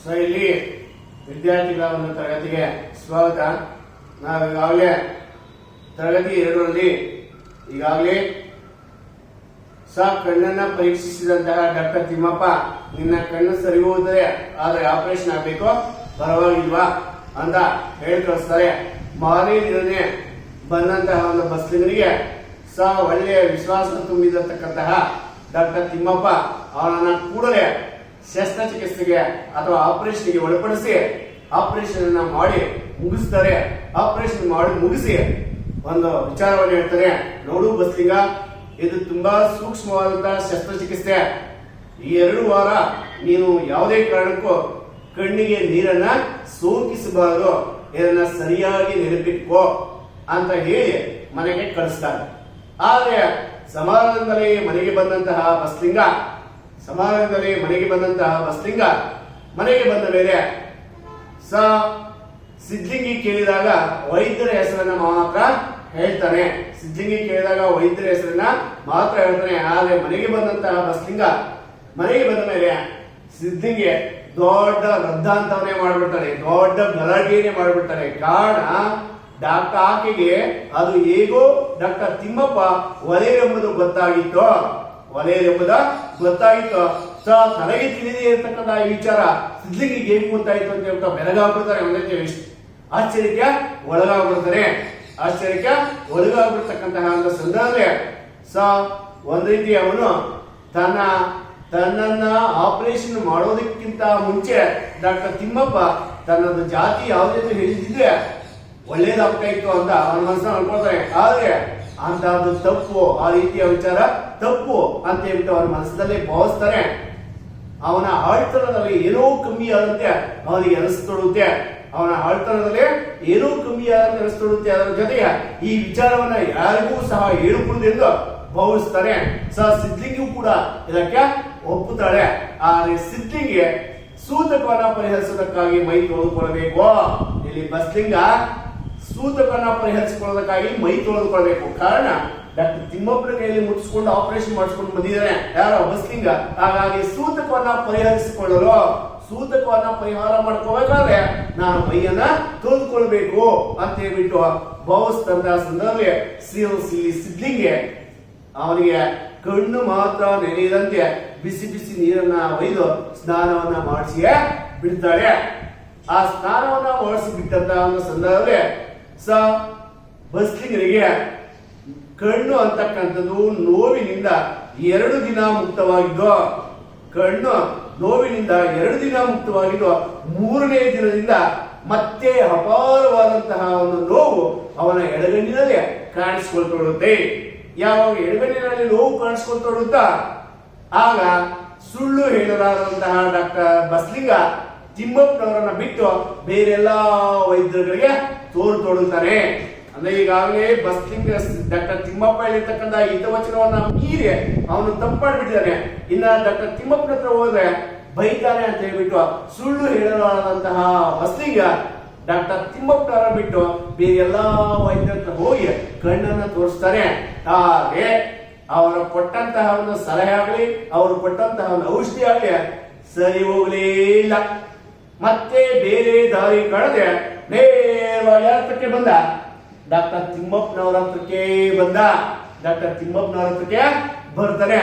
So ಇಲ್ಲಿ ವಿದ್ಯಾರ್ಥಿಗಳ ಒಂದು ತರಗತಿಗೆ ಸ್ವಾಗತ. ನಾವು ಈಗಾಗಲೇ ತರಗತಿ 2ರಲ್ಲಿ ಈಗಾಗಲೇ ಕಣ್ಣನ್ನ ಪರೀಕ್ಷಿಸಿದಂತಹ ಡಾಕ್ಟರ್ ತಿಮ್ಮಪ್ಪ, ನಿನ್ನ ಕಣ್ಣು ಸರಿ ಹೋದರೆ ಆದರೆ ಆಪರೇಷನ್ ಆಗಬೇಕು, ಪರವಾಗಿಲ್ವಾ ಅಂತ ಹೇಳಿ ಕಳಿಸ್ತಾರೆ. ಮಾರನೇ ದಿನನೇ ಬಂದಂತಹ ಒಂದು ಬಸ್ಲಿಗರಿಗೆ ಒಳ್ಳೆಯ ವಿಶ್ವಾಸ ತುಂಬಿರತಕ್ಕಂತಹ ಡಾಕ್ಟರ್ ತಿಮ್ಮಪ್ಪ ಅವನನ್ನ ಕೂಡಲೇ ಶಸ್ತ್ರಚಿಕಿತ್ಸೆಗೆ ಅಥವಾ ಆಪರೇಷನ್ಗೆ ಒಳಪಡಿಸಿ ಆಪರೇಷನ್ ಅನ್ನ ಮಾಡಿ ಮುಗಿಸ್ತಾರೆ. ಆಪರೇಷನ್ ಮಾಡಿ ಮುಗಿಸಿ ಒಂದು ವಿಚಾರವನ್ನು ಹೇಳ್ತಾರೆ. ನೋಡು ಬಸ್ಲಿಂಗ, ಇದು ತುಂಬಾ ಸೂಕ್ಷ್ಮವಾದಂತಹ ಶಸ್ತ್ರಚಿಕಿತ್ಸೆ. ಈ 2 ವಾರ ನೀನು ಯಾವುದೇ ಕಾರಣಕ್ಕೂ ಕಣ್ಣಿಗೆ ನೀರನ್ನ ಸೋಕಿಸಬಾರದು, ಇದನ್ನ ಸರಿಯಾಗಿ ನೆನಪಿಟ್ಕೋ ಅಂತ ಹೇಳಿ ಮನೆಗೆ ಕಳಿಸ್ತಾರೆ. ಆದ್ರೆ ಸಮಾರಂಭದಲ್ಲಿ ಮನೆಗೆ ಬಂದಂತಹ ಬಸ್ಲಿಂಗ ಮನೆಗೆ ಬಂದ ಮೇಲೆ ಸಿದ್ಲಿಂಗಿ ಕೇಳಿದಾಗ ವೈದ್ಯರ ಹೆಸರನ್ನ ಮಾತ್ರ ಹೇಳ್ತಾನೆ. ಆದ್ರೆ ಮನೆಗೆ ಬಂದಂತಹ ಬಸ್ಲಿಂಗ ಮನೆಗೆ ಬಂದ ಮೇಲೆ ಸಿದ್ಲಿಂಗಿ ದೊಡ್ಡ ರದ್ದಾಂತವನ್ನೇ ಮಾಡ್ಬಿಡ್ತಾನೆ, ದೊಡ್ಡ ಗಲಾಟೆಯನ್ನೇ ಮಾಡ್ಬಿಡ್ತಾನೆ. ಕಾರಣ ಡಾಕ್ಟರ್ ಆಕೆಗೆ ಅದು ಹೇಗೋ ಡಾಕ್ಟರ್ ತಿಮ್ಮಪ್ಪ ಒಲೆಯೆಂಬುದು ಗೊತ್ತಾಗಿತ್ತು. ತನಗೆ ತಿಳಿದೇ ಇರತಕ್ಕಂತಹ ಈ ವಿಚಾರ ಸಿದ್ಲಿಂಗಿಗೆ ಹೇಗೆ ಗೊತ್ತಾಯ್ತು ಅಂತ ಹೇಳ್ತಾ ಬೆಳಗಾಗ್ಬಿಡ್ತಾರೆ. ಒಂದಕ್ಕೆ ಆಶ್ಚರ್ಯಕ್ಕೆ ಒಳಗಾಗ್ಬಿಡ್ತಕ್ಕಂತಹ ಒಂದು ಸಂದರ್ಭದಲ್ಲಿ ಒಂದ್ ರೀತಿ ಅವನು ತನ್ನನ್ನ ಆಪರೇಷನ್ ಮಾಡೋದಕ್ಕಿಂತ ಮುಂಚೆ ಡಾಕ್ಟರ್ ತಿಮ್ಮಪ್ಪ ತನ್ನದು ಜಾತಿ ಯಾವುದೇ ಹೇಳಿದ್ರೆ ಒಳ್ಳೇದಾಗ್ತಾ ಇತ್ತು ಅಂತ ಅವನ ಮನಸ್ಸನ್ನ ಅನ್ಕೊಳ್ತಾನೆ. ಆದ್ರೆ ಅಂತದ್ದು ತಪ್ಪು, ಆ ರೀತಿಯ ವಿಚಾರ ತಪ್ಪು ಅಂತ ಹೇಳ್ಬಿಟ್ಟು ಅವನ ಮನಸ್ಸಲ್ಲೇ ಭಾವಿಸ್ತಾನೆ. ಅವನ ಆಳ್ತನದಲ್ಲಿ ಏನೋ ಕಮ್ಮಿ ಆದಂತೆ ಅವನಿಗೆ ಅನಿಸ್ತೊಡುತ್ತೆ. ಅದರ ಜೊತೆಗೆ ಈ ವಿಚಾರವನ್ನ ಯಾರಿಗೂ ಸಹ ಹೇಳಿಕೊಳ್ಳುವುದೆಂದು ಭಾವಿಸ್ತಾನೆ. ಸಿದ್ಲಿಂಗಿಯೂ ಕೂಡ ಇದಕ್ಕೆ ಒಪ್ಪುತ್ತಾಳೆ. ಆದರೆ ಸಿದ್ಲಿಂಗಿ ಸೂತಕವನ್ನ ಪರಿಹರಿಸೋದಕ್ಕಾಗಿ ಮೈ ತೊಳೆದುಕೊಳ್ಳಬೇಕು. ಇಲ್ಲಿ ಬಸ್ಲಿಂಗ ಸೂತಕವನ್ನ ಪರಿಹರಿಸಿಕೊಳ್ಳೋದಕ್ಕಾಗಿ ಮೈ ತೊಳೆದುಕೊಳ್ಬೇಕು. ಕಾರಣ ಡಾಕ್ಟರ್ ತಿಮ್ಮಪ್ಪನ ಕೈಯಲ್ಲಿ ಮುಟ್ಟಿಸ್ಕೊಂಡು ಆಪರೇಷನ್ ಮಾಡಿಸ್ಕೊಂಡು ಬಂದಿದ್ದಾನೆ ಯಾರೋ ಬಸ್ಲಿಂಗ. ಹಾಗಾಗಿ ಸೂತಕವನ್ನ ಪರಿಹಾರ ಮಾಡ್ಕೋಬೇಕಾದ್ರೆ ನಾನು ಮೈಯನ್ನ ತೊಳೆದುಕೊಳ್ಬೇಕು ಅಂತ ಹೇಳ್ಬಿಟ್ಟು ಭಾವಿಸಿದಂತಹ ಸಂದರ್ಭದಲ್ಲಿ ಸಿದ್ಲಿಂಗೆ ಅವನಿಗೆ ಕಣ್ಣು ಮಾತ್ರ ನೆನೆಯದಂತೆ ಬಿಸಿ ಬಿಸಿ ನೀರನ್ನ ಒಯ್ದು ಸ್ನಾನವನ್ನ ಮಾಡಿಸಿಯೇ ಬಿಡ್ತಾಳೆ. ಆ ಸ್ನಾನವನ್ನ ಮಾಡಿಸಿ ಬಿಟ್ಟಂತಹ ಒಂದು ಸಂದರ್ಭದಲ್ಲಿ ಬಸ್ಲಿಂಗರಿಗೆ ಕಣ್ಣು ಅಂತಕ್ಕಂಥದ್ದು ನೋವಿನಿಂದ 2 ದಿನ ಮುಕ್ತವಾಗಿದ್ದು, 3ನೇ ದಿನದಿಂದ ಮತ್ತೆ ಅಪಾರವಾದಂತಹ ಒಂದು ನೋವು ಅವನ ಎಡಗಣ್ಣಿನಲ್ಲಿ ಕಾಣಿಸಿಕೊಳ್ತೊಡುತ್ತೆ. ಯಾವಾಗ ಎಡಗಣ್ಣಿನಲ್ಲಿ ನೋವು ಕಾಣಿಸಿಕೊಳ್ತೊಡುತ್ತಾ ಆಗ ಸುಳ್ಳು ಹೇಳಲಾದಂತಹ ಡಾಕ್ಟರ್ ಬಸ್ಲಿಂಗ ತಿಮ್ಮಪ್ಪನವರನ್ನ ಬಿಟ್ಟು ಬೇರೆಲ್ಲಾ ವೈದ್ಯರುಗಳಿಗೆ ತೋರುತ್ತಾನೆ. ಅಂದ್ರೆ ಈಗಾಗಲೇ ಬಸ್ಲಿಂಗ ಡಾಕ್ಟರ್ ತಿಮ್ಮಪ್ಪ ಹೇಳಿರ್ತಕ್ಕಂಥ ಹಿತವಚನವನ್ನ ಮೀರಿ ಅವನು ತಪ್ಪು ಮಾಡಿಬಿಟ್ಟಿದ್ದಾನೆ. ಇನ್ನ ಡಾಕ್ಟರ್ ತಿಮ್ಮಪ್ಪನ ಹತ್ರ ಹೋದ್ರೆ ಬೈತಾನೆ ಅಂತ ಹೇಳ್ಬಿಟ್ಟು ಸುಳ್ಳು ಹೇಳಲಾದಂತಹ ಬಸ್ಲಿಂಗ ಡಾಕ್ಟರ್ ತಿಮ್ಮಪ್ಪನವರ ಬಿಟ್ಟು ಬೇರೆ ಎಲ್ಲಾ ವೈದ್ಯರ ಹತ್ರ ಹೋಗಿ ಕಣ್ಣನ್ನ ತೋರಿಸ್ತಾನೆ. ಹಾಗೆ ಅವರು ಕೊಟ್ಟಂತಹ ಒಂದು ಸಲಹೆ ಆಗಲಿ, ಅವರು ಕೊಟ್ಟಂತಹ ಒಂದು ಔಷಧಿ ಆಗಲಿ ಸರಿ ಹೋಗಲೇ ಇಲ್ಲ. ಮತ್ತೆ ಬೇರೆ ದಾರಿ ಕಳೆದೆ ನೇರವಾಗಿ ಹತ್ರಕ್ಕೆ ಬಂದ, ಡಾಕ್ಟರ್ ತಿಮ್ಮಪ್ಪನವರ ಹತ್ರಕ್ಕೆ ಬರ್ತಾನೆ.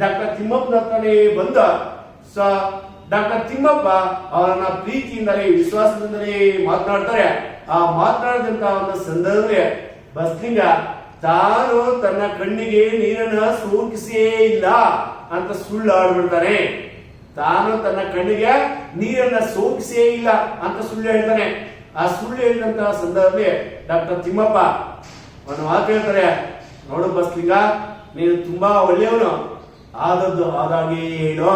ಡಾಕ್ಟರ್ ತಿಮ್ಮಪ್ಪನ ಹತ್ರನೇ ಬಂದ ಡಾಕ್ಟರ್ ತಿಮ್ಮಪ್ಪ ಅವರನ್ನ ಪ್ರೀತಿಯಿಂದಲೇ ವಿಶ್ವಾಸದಿಂದಲೇ ಮಾತನಾಡ್ತಾರೆ. ಆ ಮಾತನಾಡಿದಂತಹ ಒಂದು ಸಂದರ್ಭದಲ್ಲಿ ಬಸ್ಲಿಂಗ ತಾನು ತನ್ನ ಕಣ್ಣಿಗೆ ನೀರನ್ನ ಸೋಕಿಸೇ ಇಲ್ಲ ಅಂತ ಸುಳ್ಳು ಆಡ್ಬಿಡ್ತಾನೆ. ಆ ಸುಳ್ಳು ಹೇಳಿದಂತಹ ಸಂದರ್ಭದಲ್ಲಿ ಡಾಕ್ಟರ್ ತಿಮ್ಮಪ್ಪ ಒಂದು ಮಾತು ಹೇಳ್ತಾರೆ. ನೋಡು ಬಸ್ಲಿಂಗ, ನೀನು ತುಂಬಾ ಒಳ್ಳೆಯವನು, ಆದದ್ದು ಆದಾಗೆ ಹೇಳು.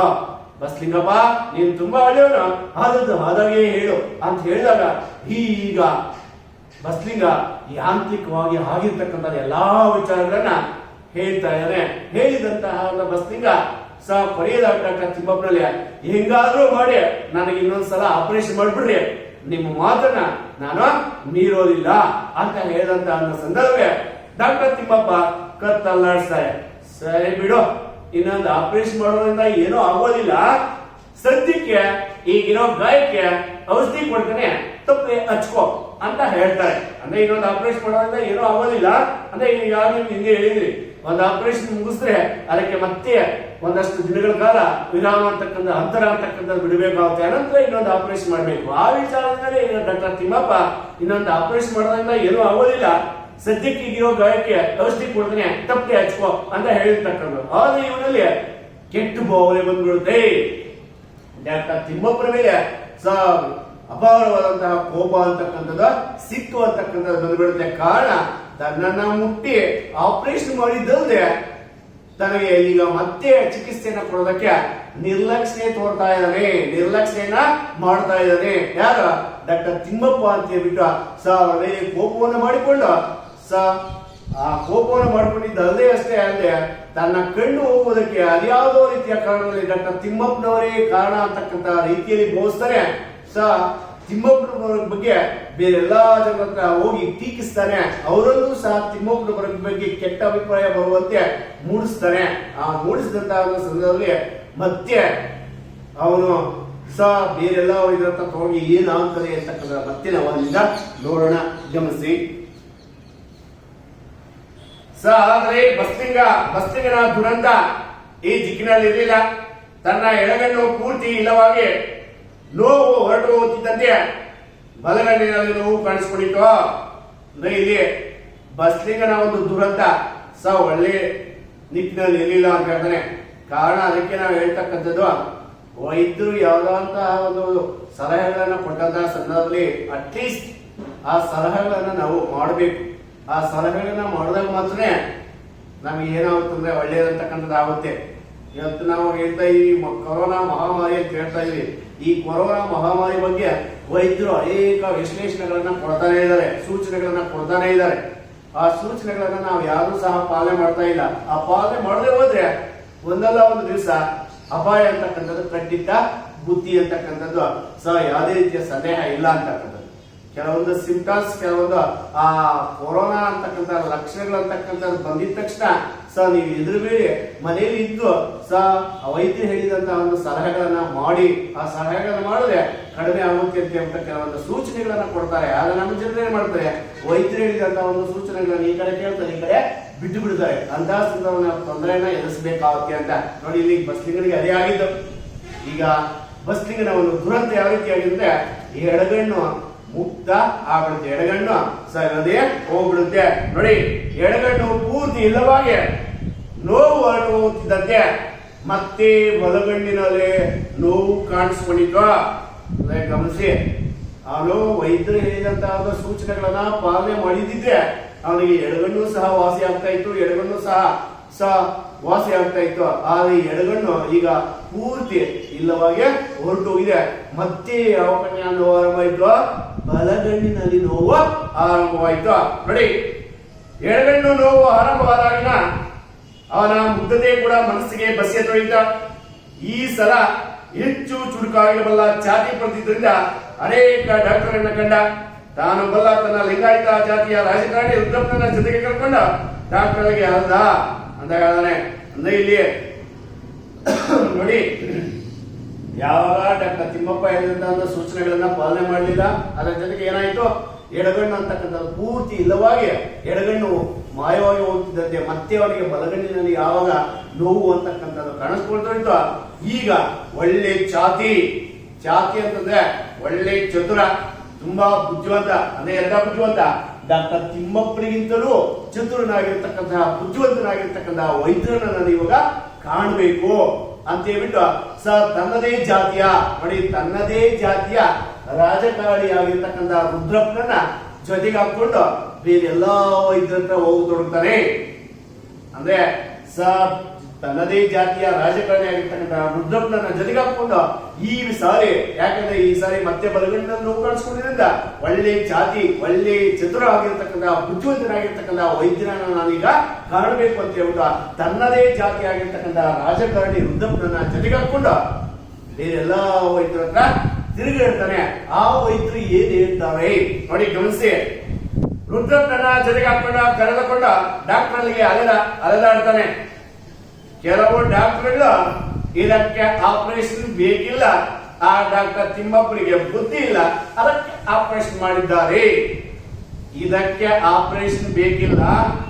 ಬಸ್ಲಿಂಗಪ್ಪ, ನೀನು ತುಂಬಾ ಒಳ್ಳೆಯವನು, ಆದದ್ದು ಆದಾಗೆ ಹೇಳು ಅಂತ ಹೇಳಿದಾಗ ಈಗ ಬಸ್ಲಿಂಗ ಯಾಂತ್ರಿಕವಾಗಿ ಆಗಿರ್ತಕ್ಕಂಥ ಎಲ್ಲಾ ವಿಚಾರಗಳನ್ನ ಹೇಳ್ತಾ ಇದ್ದಾನೆ. ಹೇಳಿದಂತಹ ಬಸ್ಲಿಂಗ ಕೊನೆಯದಾಗ ಡಾಕ್ಟರ್ ತಿಮ್ಮಪ್ಪನಲ್ಲಿ ಹೆಂಗಾದ್ರೂ ಮಾಡಿ ನನಗೆ ಇನ್ನೊಂದ್ಸಲ ಆಪರೇಷನ್ ಮಾಡ್ಬಿಡ್ರಿ, ನಿಮ್ಮ ಮಾತನ್ನ ನಾನು ಮೀರೋದಿಲ್ಲ ಅಂತ ಹೇಳಿದಂತ ಸಂದರ್ಭ ಡಾಕ್ಟರ್ ತಿಮ್ಮಪ್ಪ ಕತ್ತಲ್ಲಾಡಿಸ್ತಾರೆ. ಸರಿ ಬಿಡು, ಇನ್ನೊಂದು ಆಪರೇಷನ್ ಮಾಡೋದ್ರಿಂದ ಏನೂ ಆಗೋದಿಲ್ಲ, ಸದ್ಯಕ್ಕೆ ಈಗಿರೋ ಗಾಯಕ್ಕೆ ಔಷಧಿ ಕೊಡ್ತಾನೆ ತಪ್ಪೆ ಹಚ್ಕೋ ಅಂತ ಹೇಳ್ತಾರೆ. ಅಂದ್ರೆ ಇನ್ನೊಂದು ಆಪರೇಷನ್ ಮಾಡೋದ್ರಿಂದ ಏನೂ ಆಗೋದಿಲ್ಲ. ಅಂದ್ರೆ ಈಗ ನೀವು ಹಿಂದೆ ಹೇಳಿದ್ರಿ, ಒಂದು ಆಪರೇಷನ್ ಮುಗಿಸಿದ್ರೆ ಅದಕ್ಕೆ ಮತ್ತೆ ಒಂದಷ್ಟು ದಿನಗಳ ಕಾಲ ವಿರಾಮ ಅಂತಕ್ಕಂಥ ಅಂತರ ಅಂತಕ್ಕಂಥ ಬಿಡಬೇಕಾಗುತ್ತೆ, ಅನಂತರ ಇನ್ನೊಂದು ಆಪರೇಷನ್ ಮಾಡಬೇಕು. ಆ ವಿಚಾರದಲ್ಲಿ ಡಾಕ್ಟರ್ ತಿಮ್ಮಪ್ಪ ಇನ್ನೊಂದು ಆಪರೇಷನ್ ಮಾಡೋದ್ರಿಂದ ಏನೂ ಆಗೋದಿಲ್ಲ, ಸದ್ಯಕ್ಕೆ ಈಗಿರೋ ಗಾಯಕ್ಕೆ ಔಷಧಿ ಕೊಡ್ತಾನೆ ತಪ್ಪೆ ಹಚ್ಕೋ ಅಂತ ಹೇಳಿರ್ತಕ್ಕಂಥ. ಆದ್ರೆ ಇವನಲ್ಲಿ ಕೆಟ್ಟ ಭಾವನೆ ಬಂದ್ಬಿಡುತ್ತೆ. ಡಾಕ್ಟರ್ ತಿಮ್ಮಪ್ಪನ ಮೇಲೆ ಅಪಾರವಾದಂತಹ ಕೋಪ ಅಂತಕ್ಕಂಥದ್ದು, ಸಿಟ್ಟು ಅಂತಕ್ಕಂಥದ್ದು ಬಂದ್ಬಿಡುತ್ತೆ. ಕಾರಣ ತನ್ನನ್ನ ಮುಟ್ಟಿ ಆಪರೇಷನ್ ಮಾಡಿದ್ದಲ್ಲದೆ ತನಗೆ ಈಗ ಮತ್ತೆ ಚಿಕಿತ್ಸೆಯನ್ನ ಕೊಡೋದಕ್ಕೆ ನಿರ್ಲಕ್ಷ್ಯ ತೋರ್ತಾ ಇದ್ದಾನೆ, ನಿರ್ಲಕ್ಷ್ಯನ ಮಾಡ್ತಾ ಇದ್ದಾನೆ. ಯಾರ? ಡಾಕ್ಟರ್ ತಿಮ್ಮಪ್ಪ ಅಂತ ಹೇಳ್ಬಿಟ್ಟು ಕೋಪವನ್ನು ಮಾಡಿಕೊಂಡು ಆ ಕೋಪವನ್ನು ಮಾಡ್ಕೊಂಡಿದ್ದಲ್ಲದೆ ಅಷ್ಟೇ ಅಲ್ಲದೆ ತನ್ನ ಕಣ್ಣು ಹೋಗುವುದಕ್ಕೆ ಅದ್ಯಾವುದೋ ರೀತಿಯ ಕಾರಣದಲ್ಲಿ ಡಾಕ್ಟರ್ ತಿಮ್ಮಪ್ಪನವರೇ ಕಾರಣ ಅಂತಕ್ಕಂಥ ರೀತಿಯಲ್ಲಿ ಬೋಧಿಸ್ತಾರೆ. ತಿಮ್ಮಪ್ಪನವರ ಬಗ್ಗೆ ಬೇರೆ ಎಲ್ಲಾ ಜನರ ಹತ್ರ ಹೋಗಿ ಟೀಕಿಸ್ತಾನೆ. ಅವರಲ್ಲೂ ಸಹ ತಿಮ್ಮಪ್ಪನವರ ಬಗ್ಗೆ ಕೆಟ್ಟ ಅಭಿಪ್ರಾಯ ಬರುವಂತೆ ಮೂಡಿಸ್ತಾನೆ. ಆ ಮೂಡಿಸಿದಂತಹ ಒಂದು ಸಂದರ್ಭದಲ್ಲಿ ಮತ್ತೆ ಅವನು ಬೇರೆಲ್ಲ ಇದರ ಹತ್ರ ಹೋಗಿ ಏನಾಗ್ತದೆ ಅಂತಕ್ಕಂಥ ಮತ್ತೆ ನಾವು ಅಲ್ಲಿಂದ ನೋಡೋಣ, ಗಮನಿಸಿ. ಆದ್ರೆ ಬಸ್ಲಿಂಗನ ದುರಂತ ಈ ದಿಕ್ಕಿನಲ್ಲಿ ಇರಲಿಲ್ಲ. ತನ್ನ ಎಡಗಣ್ಣು ಪೂರ್ತಿ ಇಲ್ಲವಾಗಿ ನೋವು ಹೊರಟು ಹೋಗುತ್ತಿದ್ದಂತೆ ಬಲಗಣ್ಣಿನಲ್ಲಿ ನೋವು ಕಾಣಿಸ್ಕೊಂಡಿತ್ತು. ಇಲ್ಲಿ ಬಸ್ಲಿಂಗನ ಒಂದು ದುರಂತ ಒಳ್ಳೆ ನಿಟ್ಟಿನಲ್ಲಿ ಇರಲಿಲ್ಲ ಅಂತ ಹೇಳ್ತಾನೆ. ಕಾರಣ ಅದಕ್ಕೆ ನಾವು ಹೇಳ್ತಕ್ಕಂಥದ್ದು, ವೈದ್ಯರು ಯಾವ್ದಂತಹ ಒಂದು ಸಲಹೆಗಳನ್ನ ಕೊಟ್ಟಂತಹ ಸಂದರ್ಭದಲ್ಲಿ ಅಟ್ಲೀಸ್ಟ್ ಆ ಸಲಹೆಗಳನ್ನ ನಾವು ಮಾಡಬೇಕು. ಆ ಸಲಹೆಗಳನ್ನ ಮಾಡಿದಾಗ ಮಾತ್ರ ನಮಗೆ ಏನಾಗುತ್ತಂದ್ರೆ ಒಳ್ಳೆಯದಂತಕ್ಕಂಥದ್ದು ಆಗುತ್ತೆ. ಇವತ್ತು ನಾವು ಹೇಳ್ತಾ ಇದೀವಿ ಕೊರೋನಾ ಮಹಾಮಾರಿ ಅಂತ ಹೇಳ್ತಾ ಇದೀವಿ. ಈ ಕೊರೋನಾ ಮಹಾಮಾರಿ ಬಗ್ಗೆ ವೈದ್ಯರು ಅನೇಕ ವಿಶ್ಲೇಷಣೆಗಳನ್ನ ಕೊಡ್ತಾನೆ ಇದ್ದಾರೆ, ಸೂಚನೆಗಳನ್ನ ಕೊಡ್ತಾನೆ ಇದ್ದಾರೆ. ಆ ಸೂಚನೆಗಳನ್ನ ನಾವು ಯಾರು ಸಹ ಪಾಲನೆ ಮಾಡ್ತಾ ಇಲ್ಲ. ಆ ಪಾಲನೆ ಮಾಡದೆ ಹೋದ್ರೆ ಒಂದಲ್ಲ ಒಂದು ದಿವಸ ಅಪಾಯ ಅಂತಕ್ಕಂಥದ್ದು ಖಂಡಿತ ಬುದ್ಧಿ ಅಂತಕ್ಕಂಥದ್ದು ಯಾವುದೇ ರೀತಿಯ ಸಂದೇಹ ಇಲ್ಲ ಅಂತಕ್ಕಂಥದ್ದು. ಕೆಲವೊಂದು ಸಿಂಪ್ಟಮ್ಸ್, ಕೆಲವೊಂದು ಆ ಕೊರೋನಾ ಅಂತಕ್ಕಂಥ ಲಕ್ಷಣಗಳಂತಕ್ಕಂಥದ್ದು ಬಂದಿದ ತಕ್ಷಣ ನೀವು ಎದುರುಬೇಡಿ, ಮನೆಯಲ್ಲಿ ಇದ್ದು ವೈದ್ಯರು ಹೇಳಿದಂತಹ ಒಂದು ಸಲಹೆಗಳನ್ನ ಮಾಡಿ, ಆ ಸಲಹೆಗಳನ್ನ ಮಾಡಿದ್ರೆ ಕಡಿಮೆ ಆಗುತ್ತೆ ಅಂತ ಹೇಳ್ತಾ ಕೆಲವೊಂದು ಸೂಚನೆಗಳನ್ನ ಕೊಡ್ತಾರೆ. ಆದ್ರೆ ನಮ್ಮ ಜನರು ಏನ್ ಮಾಡ್ತಾರೆ, ವೈದ್ಯರು ಹೇಳಿದಂತಹ ಒಂದು ಸೂಚನೆಗಳನ್ನ ಈ ಕಡೆ ಕೇಳ್ತಾರೆ, ಈ ಕಡೆ ಬಿಟ್ಟು ಬಿಡ್ತಾರೆ. ಅಂತಹ ಸಂದರ್ಭ ತೊಂದರೆಯನ್ನ ಎದುರಿಸಬೇಕಾಗುತ್ತೆ ಅಂತ ನೋಡಿ. ಇಲ್ಲಿ ಬಸ್ಲಿಂಗನಿಗೆ ಅದೇ ಆಗಿದ್ದು. ಈಗ ಬಸ್ಲಿಂಗನ ಒಂದು ದುರಂತ ಯಾವ ರೀತಿ ಆಗಿದ್ರೆ, ಈ ಎಡಗಣ್ಣು ಮುಕ್ತ ಆಗ್ಬಿಡುತ್ತೆ, ಎಡಗಣ್ಣು ಅದೇ ಹೋಗ್ಬಿಡುತ್ತೆ. ನೋಡಿ, ಎಡಗಣ್ಣು ಪೂರ್ತಿ ಇಲ್ಲವಾಗಿ ನೋವು ಹೊರಟು ಹೋಗುತ್ತಿದ್ದಂತೆ ಮತ್ತೆ ಬಲಗಣ್ಣಿನಲ್ಲಿ ನೋವು ಕಾಣಿಸ್ಕೊಂಡಿತ್ತು. ಗಮನಿಸಿ, ಅವನು ವೈದ್ಯರು ಹೇಳಿದಂತಹ ಸೂಚನೆಗಳನ್ನ ಪಾಲನೆ ಮಾಡಿದ್ದಿದ್ರೆ ಅವನಿಗೆ ಎಡಗಣ್ಣು ಸಹ ವಾಸಿ ಆಗ್ತಾ ಇತ್ತು, ಎಡಗಣ್ಣು ಸಹ ವಾಸಿ ಆಗ್ತಾ ಇತ್ತು. ಆದ್ರೆ ಎಡಗಣ್ಣು ಈಗ ಪೂರ್ತಿ ಇಲ್ಲವಾಗಿ ಹೊರಟು ಹೋಗಿದೆ. ಮತ್ತೆ ಯಾವ ಕಣ್ಣಿನ ನೋವು ಆರಂಭವಾಯ್ತು, ಬಲಗಣ್ಣಿನಲ್ಲಿ ನೋವು ಆರಂಭವಾಯ್ತು. ನೋಡಿ, ಎಡಗಣ್ಣು ನೋವು ಆರಂಭವಾದಾಗಿನ ಅವನ ಮುಗ್ಧತೆ ಕೂಡ ಮನಸ್ಸಿಗೆ ಬಸಿಯ ತೊಳಿತ. ಈ ಸಲ ಹೆಚ್ಚು ಚುರುಕಾಗಿರಬಲ್ಲ ಛಾತಿ ಪಡೆದಿದ್ದರಿಂದ ಅನೇಕ ಡಾಕ್ಟರ್ಗಳನ್ನ ಕಂಡ. ತಾನು ಬಲ್ಲ ತನ್ನ ಲಿಂಗಾಯತ ಜಾತಿಯ ರಾಜಕಾರಣಿ ರುದ್ರಪ್ಪನ ಜೊತೆಗೆ ಕರ್ಕೊಂಡ ಡಾಕ್ಟರ್ಗೆ ಅಲ್ದ ಅಂತ ಹೇಳ್ತಾನೆ. ಅಂದ್ರೆ ಇಲ್ಲಿ ನೋಡಿ, ಯಾವಾಗ ಡಾಕ್ಟರ್ ತಿಮ್ಮಪ್ಪ ಹೇಳಿದಂತಹ ಸೂಚನೆಗಳನ್ನ ಪಾಲನೆ ಮಾಡಲಿಲ್ಲ, ಅದರ ಜೊತೆಗೆ ಏನಾಯ್ತು, ಎಡಗಣ್ಣು ಅಂತಕ್ಕಂಥದ್ದು ಪೂರ್ತಿ ಇಲ್ಲವಾಗಿ ಎಡಗಣ್ಣು ಮಾಯವಾಗಿ ಹೋಗ್ತಿದ್ದಂತೆ ಮತ್ತೆ ಅವನಿಗೆ ಬಲಗಣ್ಣಿನಲ್ಲಿ ಯಾವಾಗ ನೋವು ಅಂತಕ್ಕಂಥದ್ದು ಕಾಣಿಸ್ಕೊಳ್ತಾ. ಈಗ ಒಳ್ಳೆ ಛಾತಿ ಅಂತಂದ್ರೆ ಒಳ್ಳೆ ಚತುರ, ತುಂಬಾ ಬುದ್ಧಿವಂತ, ಅಂದ್ರೆ ಎಲ್ಲ ಬುದ್ಧಿವಂತ. ಡಾಕ್ಟರ್ ತಿಮ್ಮಪ್ಪನಿಗಿಂತಲೂ ಚತುರನಾಗಿರ್ತಕ್ಕಂತಹ ಬುದ್ಧಿವಂತನಾಗಿರ್ತಕ್ಕಂತಹ ವೈದ್ಯರನ್ನ ನಾನು ಇವಾಗ ಕಾಣಬೇಕು ಅಂತ ಹೇಳ್ಬಿಟ್ಟು ತನ್ನದೇ ಜಾತಿಯ ನೋಡಿ, ತನ್ನದೇ ಜಾತಿಯ ರಾಜಕಾರಣಿಯಾಗಿರ್ತಕ್ಕಂತಹ ರುದ್ರಪ್ಪನನ್ನ ಜೊತೆಗೆ ಹಾಕೊಂಡು ಬೇರೆ ಎಲ್ಲಾ ವೈದ್ಯರ ಹತ್ರ ಹೋಗತೊಡಗ್ತಾನೆ. ಅಂದ್ರೆ ತನ್ನದೇ ಜಾತಿಯ ರಾಜಕಾರಣಿ ಆಗಿರ್ತಕ್ಕಂಥ ರುದ್ರಪ್ಪನನ್ನ ಜೊತೆಗೆ ಹಾಕೊಂಡು ಈ ಸಾರಿ, ಯಾಕಂದ್ರೆ ಈ ಸಾರಿ ಮತ್ತೆ ಬಲಗಣ್ಣನ್ನು ನೋವು ಕಾಣಿಸ್ಕೊಂಡಿದ್ರಿಂದ ಒಳ್ಳೆ ಜಾತಿ, ಒಳ್ಳೆ ಚತುರ ಆಗಿರ್ತಕ್ಕಂಥ ಬುದ್ಧಿವಂತನಾಗಿರ್ತಕ್ಕಂಥ ವೈದ್ಯರನ್ನ ನಾನೀಗ ಕಾಣಬೇಕು ಅಂತ ಹೇಳ್ಬಿಟ್ಟು ತನ್ನದೇ ಜಾತಿ ಆಗಿರ್ತಕ್ಕಂಥ ರಾಜಕಾರಣಿ ರುದ್ರಪ್ಪನನ್ನ ಜೊತೆಗೆ ಹಾಕೊಂಡು ಬೇರೆ ಎಲ್ಲಾ ವೈದ್ಯರ ಹತ್ರ ತಿರುಗಿರ್ತಾನೆ. ಆ ವೈದ್ಯರು ಏನ್ ಹೇಳ್ತಾರೆ ನೋಡಿ, ಗಮನಿಸಿ. ರುದ್ರಪ್ಪನನ್ನ ಜೊತೆಗೆ ಹಾಕೊಂಡ ಕರೆದುಕೊಂಡ ಡಾಕ್ಟರ್ ಅಲ್ಲಿಗೆ ಅಲೆದಾಡ್ತಾನೆ. ಕೆಲವು ಡಾಕ್ಟರ್ಗಳು ಇದಕ್ಕೆ ಆಪರೇಷನ್ ಬೇಕಿಲ್ಲ ಆ ಡಾಕ್ಟರ್ ತಿಮ್ಮಪ್ಪನಿಗೆ ಬುದ್ಧಿ ಇಲ್ಲ, ಅದಕ್ಕೆ ಆಪರೇಷನ್ ಮಾಡಿದ್ದಾರೆ. ಇದಕ್ಕೆ ಆಪರೇಷನ್ ಬೇಕಿಲ್ಲ,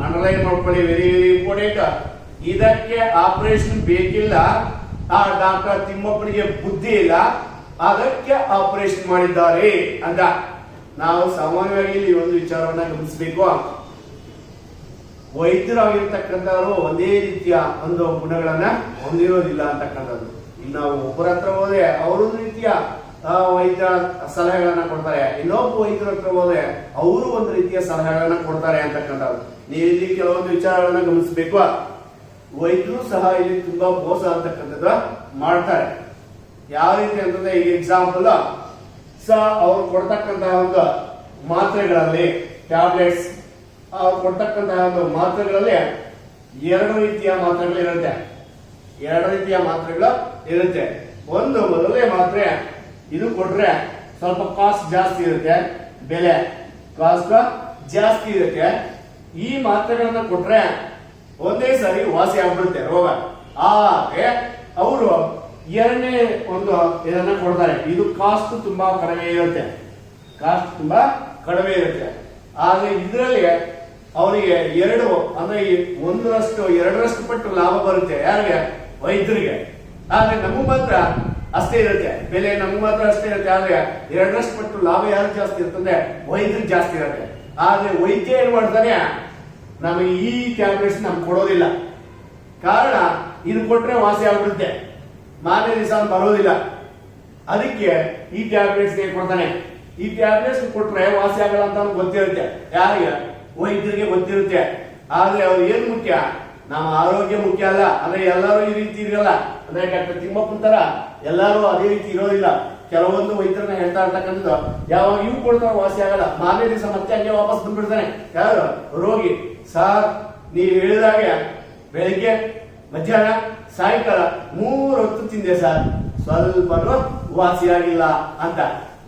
ಅಂಡರ್ಲೈನ್ ಮಾಡ್ಕೊಳ್ಳಿ, ವೆರಿ ವೆರಿ ಇಂಪಾರ್ಟೆಂಟ್. ಇದಕ್ಕೆ ಆಪರೇಷನ್ ಬೇಕಿಲ್ಲ, ಆ ಡಾಕ್ಟರ್ ತಿಮ್ಮಪ್ಪನಿಗೆ ಬುದ್ಧಿ ಇಲ್ಲ, ಅದಕ್ಕೆ ಆಪರೇಷನ್ ಮಾಡಿದ್ದಾರೆ ಅಂತ. ನಾವು ಸಾಮಾನ್ಯವಾಗಿ ಇಲ್ಲಿ ಒಂದು ವಿಚಾರವನ್ನ ಗಮನಿಸಬೇಕು. ವೈದ್ಯರಾಗಿರ್ತಕ್ಕಂಥವರು ಒಂದೇ ರೀತಿಯ ಒಂದು ಗುಣಗಳನ್ನ ಹೊಂದಿರೋದಿಲ್ಲ ಅಂತಕ್ಕಂಥದ್ದು. ಇನ್ನು ನಾವು ಒಬ್ಬರ ಹತ್ರ ಹೋದ್ರೆ ಅವರೊಂದು ರೀತಿಯ ವೈದ್ಯ ಸಲಹೆಗಳನ್ನ ಕೊಡ್ತಾರೆ, ಇನ್ನೊಬ್ಬ ವೈದ್ಯರ ಹತ್ರ ಹೋದ್ರೆ ಅವರು ಒಂದು ರೀತಿಯ ಸಲಹೆಗಳನ್ನ ಕೊಡ್ತಾರೆ ಅಂತಕ್ಕಂಥದ್ದು. ನೀವು ಇಲ್ಲಿ ಕೆಲವೊಂದು ವಿಚಾರಗಳನ್ನ ಗಮನಿಸಬೇಕು. ವೈದ್ಯರು ಸಹ ಇಲ್ಲಿ ತುಂಬಾ ಮೋಸ ಅಂತಕ್ಕಂಥದ್ದು ಮಾಡ್ತಾರೆ. ಯಾವ ರೀತಿ ಅಂತಂದ್ರೆ, ಈಗ ಎಕ್ಸಾಂಪಲ್ ಅವ್ರು ಕೊಡ್ತಕ್ಕಂತಹ ಒಂದು ಮಾತ್ರೆಗಳಲ್ಲಿ, ಟ್ಯಾಬ್ಲೆಟ್ಸ್ ಅವ್ರು ಕೊಡ್ತಕ್ಕಂತಹ ಒಂದು ಮಾತ್ರೆಗಳಲ್ಲಿ ಎರಡು ರೀತಿಯ ಮಾತ್ರೆಗಳು ಇರುತ್ತೆ. ಒಂದು ಮೊದಲನೇ ಮಾತ್ರೆ, ಇದು ಕೊಟ್ರೆ ಸ್ವಲ್ಪ ಕಾಸ್ಟ್ ಜಾಸ್ತಿ ಇರುತ್ತೆ, ಬೆಲೆ ಕಾಸ್ಟ್ ಜಾಸ್ತಿ ಇರುತ್ತೆ. ಈ ಮಾತ್ರೆಗಳನ್ನ ಕೊಟ್ರೆ ಒಂದೇ ಸಾರಿ ವಾಸಿ ಆಗ್ಬಿಡುತ್ತೆ ರೋಗ. ಆದ್ರೆ ಅವರು ಎರಡನೇ ಒಂದು ಇದನ್ನ ಕೊಡ್ತಾರೆ, ಇದು ಕಾಸ್ಟ್ ತುಂಬಾ ಕಡಿಮೆ ಇರುತ್ತೆ. ಆದ್ರೆ ಇದರಲ್ಲಿ ಅವರಿಗೆ ಎರಡು ಅಂದ್ರೆ ಎರಡರಷ್ಟು ಪಟ್ಟು ಲಾಭ ಬರುತ್ತೆ. ಯಾರಿಗೆ? ವೈದ್ಯರಿಗೆ. ಆದ್ರೆ ನಮಗ್ ಮಾತ್ರ ಅಷ್ಟೇ ಇರುತ್ತೆ ಬೆಲೆ, ಆದ್ರೆ ಎರಡರಷ್ಟು ಪಟ್ಟು ಲಾಭ ಯಾರು ಜಾಸ್ತಿ ಇರ್ತದೆ? ವೈದ್ಯರಿಗೆ ಜಾಸ್ತಿ ಇರುತ್ತೆ. ಆದ್ರೆ ವೈದ್ಯ ಏನ್ ಮಾಡ್ತಾನೆ, ನಮಗೆ ಈ ಟ್ಯಾಬ್ಲೆಟ್ಸ್ ನಮ್ಗೆ ಕೊಡೋದಿಲ್ಲ. ಕಾರಣ ಇದು ಕೊಟ್ರೆ ವಾಸಿ ಆಗ್ಬಿಡುತ್ತೆ, ಮಾರನೇ ದಿವಸ ಬರೋದಿಲ್ಲ. ಅದಕ್ಕೆ ಈ ಟ್ಯಾಬ್ಲೆಟ್ಸ್ ಕೊಡ್ತಾನೆ. ಈ ಟ್ಯಾಬ್ಲೆಟ್ಸ್ ಕೊಟ್ರೆ ವಾಸಿ ಆಗಲ್ಲ ಅಂತ ಗೊತ್ತಿರುತ್ತೆ. ಯಾರಿಗೆ? ವೈದ್ಯರಿಗೆ ಗೊತ್ತಿರುತ್ತೆ. ಆದ್ರೆ ಅವ್ರು ಏನ್ ಮುಖ್ಯ? ನಮ್ಮ ಆರೋಗ್ಯ ಮುಖ್ಯ ಅಲ್ಲ. ಅಂದ್ರೆ ಎಲ್ಲರೂ ಈ ರೀತಿ ಇರಲ್ಲ. ಅಂದ್ರೆ ಡಾಕ್ಟರ್ ತಿಮ್ಮಪ್ಪನ ತರ ಎಲ್ಲರೂ ಅದೇ ರೀತಿ ಇರೋದಿಲ್ಲ. ಕೆಲವೊಂದು ವೈದ್ಯರನ್ನ ಹೇಳ್ತಾ ಇರ್ತಕ್ಕಂಥದ್ದು, ಯಾವಾಗ ಇವು ಕೊಡ್ತಾರೋ ವಾಸಿ ಆಗಲ್ಲ, ಮಾರನೇ ದಿವಸ ಮತ್ತೆ ಹಂಗೆ ವಾಪಸ್ ಬಂದ್ಬಿಡ್ತಾನೆ. ಯಾರು? ರೋಗಿ. ಸಾರ್, ನೀವು ಹೇಳಿದಾಗೆ ಬೆಳಿಗ್ಗೆ, ಮಧ್ಯಾಹ್ನ, ಸಾಯಂಕಾಲ 3 ಹೊತ್ತು ತಿಂದೆ ಸರ್, ಸ್ವಲ್ಪನೂ ವಾಸಿ ಆಗಿಲ್ಲ ಅಂತ.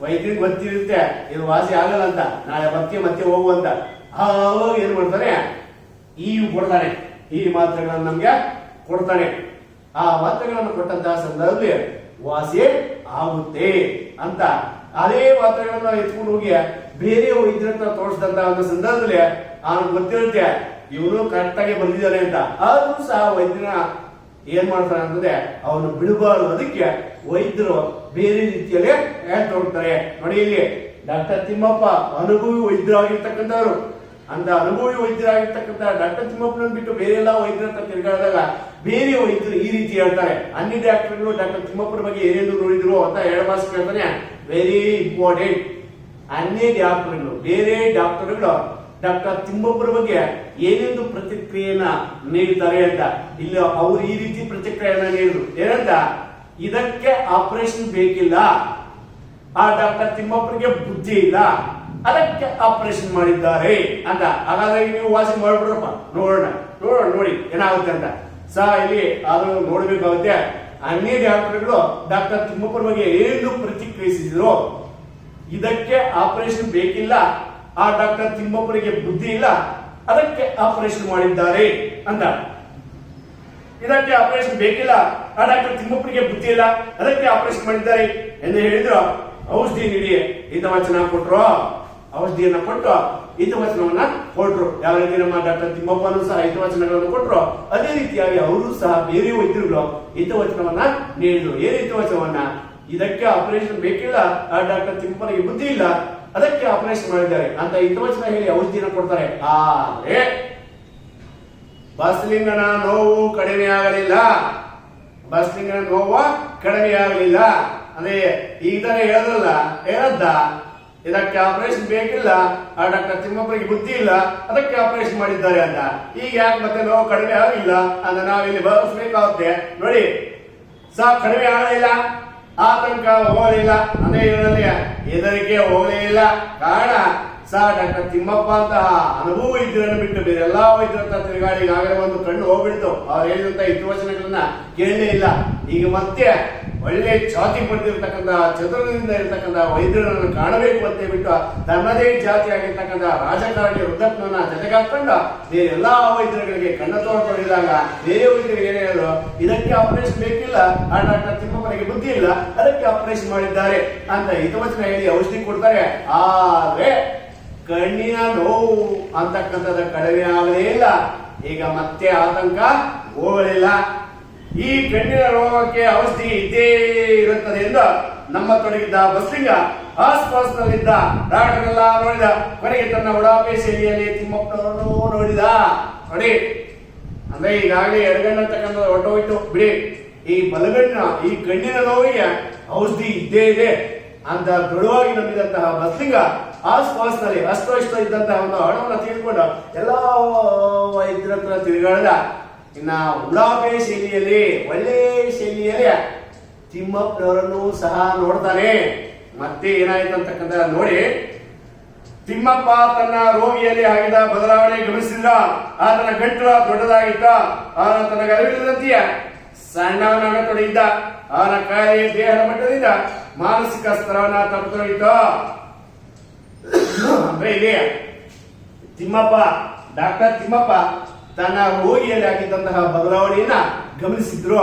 ವೈದ್ಯರಿಗೆ ಗೊತ್ತಿರುತ್ತೆ ಇದು ವಾಸಿ ಆಗಲ್ಲ ಅಂತ, ನಾಳೆ ಮತ್ತೆ ಹೋಗುವಂತ. ಅವಾಗ ಏನ್ ಮಾಡ್ತಾನೆ? ಕೊಡ್ತಾನೆ, ಈ ಮಾತ್ರೆಗಳನ್ನು ನಮ್ಗೆ ಕೊಡ್ತಾನೆ. ಆ ಮಾತ್ರೆಗಳನ್ನು ಕೊಟ್ಟಂತಹ ಸಂದರ್ಭದಲ್ಲಿ ವಾಸಿ ಆಗುತ್ತೆ ಅಂತ. ಅದೇ ಮಾತ್ರೆಗಳನ್ನ ಎತ್ಕೊಂಡು ಹೋಗಿ ಬೇರೆ ವೈದ್ಯರ ಹತ್ರ ತೋರಿಸಿದಂತಹ ಒಂದು ಸಂದರ್ಭದಲ್ಲಿ ಅವನಿಗೆ ಗೊತ್ತಿರುತ್ತೆ ಇವನು ಕರೆಕ್ಟ್ ಆಗಿ ಬಂದಿದ್ದಾನೆ ಅಂತ. ಆದ್ರೂ ಸಹ ವೈದ್ಯನ ಏನ್ ಮಾಡ್ತಾರೆ ಅಂತಂದ್ರೆ ಅವನು ಬಿಡಬಾರದು. ಅದಕ್ಕೆ ವೈದ್ಯರು ಬೇರೆ ರೀತಿಯಲ್ಲಿ ಹೇಳ್ತಾ ಹೋಗ್ತಾರೆ. ನೋಡಿ, ಇಲ್ಲಿ ಡಾಕ್ಟರ್ ತಿಮ್ಮಪ್ಪ ಅನುಭವಿ ವೈದ್ಯರಾಗಿರ್ತಕ್ಕಂಥವ್ರು. ಅಂತ ಅನುಭವಿ ವೈದ್ಯರಾಗಿರ್ತಕ್ಕಂಥ ಡಾಕ್ಟರ್ ತಿಮ್ಮಪ್ಪನ ಬಿಟ್ಟು ಬೇರೆ ಎಲ್ಲ ವೈದ್ಯರ ಹತ್ರ ತಿರುಗಾಡಿದಾಗ ಬೇರೆ ವೈದ್ಯರು ಈ ರೀತಿ ಹೇಳ್ತಾರೆ. ಅನ್ಯ ಡಾಕ್ಟರ್ಗಳು ಡಾಕ್ಟರ್ ತಿಮ್ಮಪ್ಪನ ಬಗ್ಗೆ ಏನೇನು ನೋಡಿದ್ರು ಅಂತ 2 ಮಾರ್ಕ್ಸ್ ಕೇಳ್ತಾನೆ. Very important. ಅನ್ಯ ಡಾಕ್ಟರ್ಗಳು, ಬೇರೆ ಡಾಕ್ಟರ್ಗಳು ಡಾಕ್ಟರ್ ತಿಮ್ಮಪ್ಪನ ಬಗ್ಗೆ ಏನೆಂದು ಪ್ರತಿಕ್ರಿಯೆಯನ್ನ ನೀಡ್ತಾರೆ ಅಂತ. ಇಲ್ಲಿ ಅವರು ಈ ರೀತಿ ಪ್ರತಿಕ್ರಿಯೆಯನ್ನ ನೀಡಿದ್ರು. ಏನಂತ? ಇದಕ್ಕೆ ಆಪರೇಷನ್ ಬೇಕಿಲ್ಲ, ಆ ಡಾಕ್ಟರ್ ತಿಮ್ಮಪ್ಪನಿಗೆ ಬುದ್ಧಿ ಇಲ್ಲ, ಅದಕ್ಕೆ ಆಪರೇಷನ್ ಮಾಡಿದ್ದಾರೆ ಅಂತ. ಹಾಗಾದ್ರೆ ನೀವು ವಾಸಿ ಮಾಡ್ಬಿಡ್ರಪ್ಪ, ನೋಡೋಣ ನೋಡಿ ಏನಾಗುತ್ತೆ ಅಂತ. ಇಲ್ಲಿ ಅದು ನೋಡ್ಬೇಕಾಗುತ್ತೆ. ಅನ್ಯ ಡಾಕ್ಟರ್ಗಳು ಡಾಕ್ಟರ್ ತಿಮ್ಮಪ್ಪನ ಬಗ್ಗೆ ಏನು ಪ್ರತಿಕ್ರಿಯಿಸಿದ್ರು, ಇದಕ್ಕೆ ಆಪರೇಷನ್ ಬೇಕಿಲ್ಲ, ಆ ಡಾಕ್ಟರ್ ತಿಮ್ಮಪ್ಪನಿಗೆ ಬುದ್ಧಿ ಇಲ್ಲ, ಅದಕ್ಕೆ ಆಪರೇಷನ್ ಮಾಡಿದ್ದಾರೆ ಅಂತ. ಇದಕ್ಕೆ ಆಪರೇಷನ್ ಬೇಕಿಲ್ಲ, ಆ ಡಾಕ್ಟರ್ ತಿಮ್ಮಪ್ಪನಿಗೆ ಬುದ್ಧಿ ಇಲ್ಲ, ಅದಕ್ಕೆ ಆಪರೇಷನ್ ಮಾಡಿದ್ದಾರೆ ಎಂದು ಹೇಳಿದ್ರು. ಔಷಧಿ ನೀಡಿ ಹಿತವಚನ ಕೊಟ್ರು, ಔಷಧಿಯನ್ನ ಕೊಟ್ಟು ಹಿತವಚನವನ್ನ ಕೊಟ್ರು. ಯಾವ ರೀತಿ ನಮ್ಮ ಡಾಕ್ಟರ್ ತಿಮ್ಮಪ್ಪನೂ ಸಹ ಹಿತವಚನಗಳನ್ನು ಕೊಟ್ರು, ಅದೇ ರೀತಿಯಾಗಿ ಅವರು ಸಹ ಬೇರೆ ವೈದ್ಯರುಗಳು ಹಿತವಚನವನ್ನ ನೀಡಿದ್ರು. ಏನು ಹಿತವಚನವನ್ನ? ಇದಕ್ಕೆ ಆಪರೇಷನ್ ಬೇಕಿಲ್ಲ, ಆ ಡಾಕ್ಟರ್ ತಿಮ್ಮಪ್ಪನಿಗೆ ಬುದ್ಧಿ ಇಲ್ಲ, ಅದಕ್ಕೆ ಆಪರೇಷನ್ ಮಾಡಿದ್ದಾರೆ ಅಂತ ಹಿತವಚನ ಹೇಳಿ ಔಷಧಿನ ಕೊಡ್ತಾರೆ. ಆದ್ರೆ ಬಸ್ಲಿಂಗನ ನೋವು ಕಡಿಮೆ ಆಗಲಿಲ್ಲ. ಅಂದ್ರೆ ಈಗ ತಾನೇ ಹೇಳಿದ್ರಲ್ಲ, ಏನಂತ? ಇದಕ್ಕೆ ಆಪರೇಷನ್ ಬೇಕಿಲ್ಲ, ಆ ಡಾಕ್ಟರ್ ತಿಮ್ಮಪ್ಪನಿಗೆ ಬುದ್ಧಿ ಇಲ್ಲ, ಅದಕ್ಕೆ ಆಪರೇಷನ್ ಮಾಡಿದ್ದಾರೆ ಅಂತ. ಈಗ ಯಾಕೆ ಮತ್ತೆ ನೋವು ಕಡಿಮೆ ಆಗಿಲ್ಲ ಅಂತ ನಾವಿಲ್ಲಿ ಬರೆಸಬೇಕಾಗುತ್ತೆ. ನೋಡಿ, ಕಡಿಮೆ ಆಗಲಿಲ್ಲ, ಆತಂಕ ಹೋಗಲಿಲ್ಲ, ಅಂದ್ರೆ ಇದರಲ್ಲಿ ಹೆದರಿಕೆ ಹೋಗಲಿಲ್ಲ. ಕಾರಣ ಡಾಕ್ಟರ್ ತಿಮ್ಮಪ್ಪ ಅಂತಹ ಅನುಭವ ವೈದ್ಯರನ್ನು ಬಿಟ್ಟು ಬೇರೆ ಎಲ್ಲಾ ವೈದ್ಯರ ತಿರುಗಾಡಿ ಈಗಾಗಲೇ ಒಂದು ಕಣ್ಣು ಹೋಗ್ಬಿಡ್ತು. ಅವ್ರು ಹೇಳಿದಂತ ಹಿತವಚನಗಳನ್ನ ಕೇಳಲೇ ಇಲ್ಲ. ಈಗ ಮತ್ತೆ ಒಳ್ಳೆ ಛಾತಿ ಪಡೆದಿರ್ತಕ್ಕಂಥ, ಚತುರದಿಂದ ಇರತಕ್ಕಂಥ ವೈದ್ಯರನ್ನು ಕಾಣಬೇಕು ಅಂತ ಬಿಟ್ಟು ತನ್ನದೇ ಜಾತಿ ಆಗಿರ್ತಕ್ಕಂಥ ರಾಜಕಾರಣಿ ವೃದ್ಧತ್ವನ ಜೊತೆಗಾಕೊಂಡು ಬೇರೆ ಎಲ್ಲಾ ವೈದ್ಯರುಗಳಿಗೆ ಕಣ್ಣ ತೋರ್ಪಡಿ ನೋಡಿದಾಗ ಬೇರೆ ವೈದ್ಯರು ಏನೇ ಹೇಳಿದ್ರು, ಇದಕ್ಕೆ ಆಪರೇಷನ್ ಬೇಕಿಲ್ಲ, ಆ ಡಾಕ್ಟರ್ ತಿಮ್ಮಪ್ಪನಿಗೆ ಬುದ್ಧಿ ಇಲ್ಲ, ಅದಕ್ಕೆ ಆಪರೇಷನ್ ಮಾಡಿದ್ದಾರೆ ಅಂತ ಹಿತವಚನ ಹೇಳಿ ಔಷಧಿ ಕೊಡ್ತಾರೆ. ಆದ್ರೆ ಕಣ್ಣಿನ ನೋವು ಅಂತಕ್ಕಂಥದ್ದು ಕಡಿಮೆ ಆಗಲೇ ಇಲ್ಲ. ಈಗ ಮತ್ತೆ ಆತಂಕ ಹೋಗಲಿಲ್ಲ. ಈ ಕಣ್ಣಿನ ರೋಗಕ್ಕೆ ಔಷಧಿ ಇದ್ದೇ ಇರುತ್ತದೆ ಎಂದು ನಮ್ಮ ತೊಡಗಿದ್ದ ಬಸ್ಲಿಂಗ ಆಸ್ಪಾಸ್ನಲ್ಲಿದ್ದ ಡಾಕ್ಟರ್ನೆಲ್ಲ ನೋಡಿದ. ಕೊನೆಗೆ ತನ್ನ ಉಡಾಪೆ ಶೈಲಿಯಲ್ಲಿ ತಿಮ್ಮಪ್ಪನವರನ್ನು ನೋಡಿದ. ನೋಡಿ, ಅಂದ್ರೆ ಈಗಾಗಲೇ ಎಡಗಣ್ಣ ಅಂತಕ್ಕಂಥದ್ದು ಹೊಟ್ಟೋಯ್ತು ಬಿಡಿ, ಈ ಬಲಗಣ್ಣ ಈ ಕಣ್ಣಿನ ನೋವಿಗೆ ಔಷಧಿ ಇದ್ದೇ ಇದೆ ಅಂತ ದೃಢವಾಗಿ ನಂಬಿದಂತಹ ಬಸ್ಲಿಂಗ ಆಸ್ಪಾಸ್ನಲ್ಲಿ ಅಷ್ಟೋ ಇಷ್ಟೋ ಇದ್ದಂತಹ ಒಂದು ಹಣವನ್ನು ತೆಗೆದುಕೊಂಡು ಎಲ್ಲಾ ವೈದ್ಯರ ಹತ್ರ ತಿರುಗಾಡಿದ. ಇನ್ನ ಉಡಾಪೆ ಶೈಲಿಯಲ್ಲಿ, ಒಳ್ಳೆ ಶೈಲಿಯಲ್ಲಿ ತಿಮ್ಮಪ್ಪನವರನ್ನು ಸಹ ನೋಡ್ತಾನೆ. ಮತ್ತೆ ಏನಾಯ್ತು ಅಂತಕ್ಕಂಥ ನೋಡಿ, ತಿಮ್ಮಪ್ಪ ತನ್ನ ರೋಗಿಯಲ್ಲಿ ಆಗಿದ ಬದಲಾವಣೆ ಗಮನಿಸಿದ್ರ. ಆತನ ಗಂಟಲ ದೊಡ್ಡದಾಗಿತ್ತ, ಅವನ ತನಗೆ ಅರಿವಿಲ್ಲದಂತೆಯೇ ಸಣ್ಣವನಾಗತೊಡಗಿದ್ದ. ಅವನ ಕಾಯಿಲೆ ದೇಹದ ಮಟ್ಟದಿಂದ ಮಾನಸಿಕ ಸ್ತರವನ್ನ ತಪ್ಪತೊಡಗಿತ್ತು. ಅಂದ್ರೆ ಇದೆ ತಿಮ್ಮಪ್ಪ, ಡಾಕ್ಟರ್ ತಿಮ್ಮಪ್ಪ ತನ್ನ ರೋಗಿಯಲ್ಲಿ ಆಗಿದ್ದಂತಹ ಬದಲಾವಣೆಯನ್ನ ಗಮನಿಸಿದ್ರು.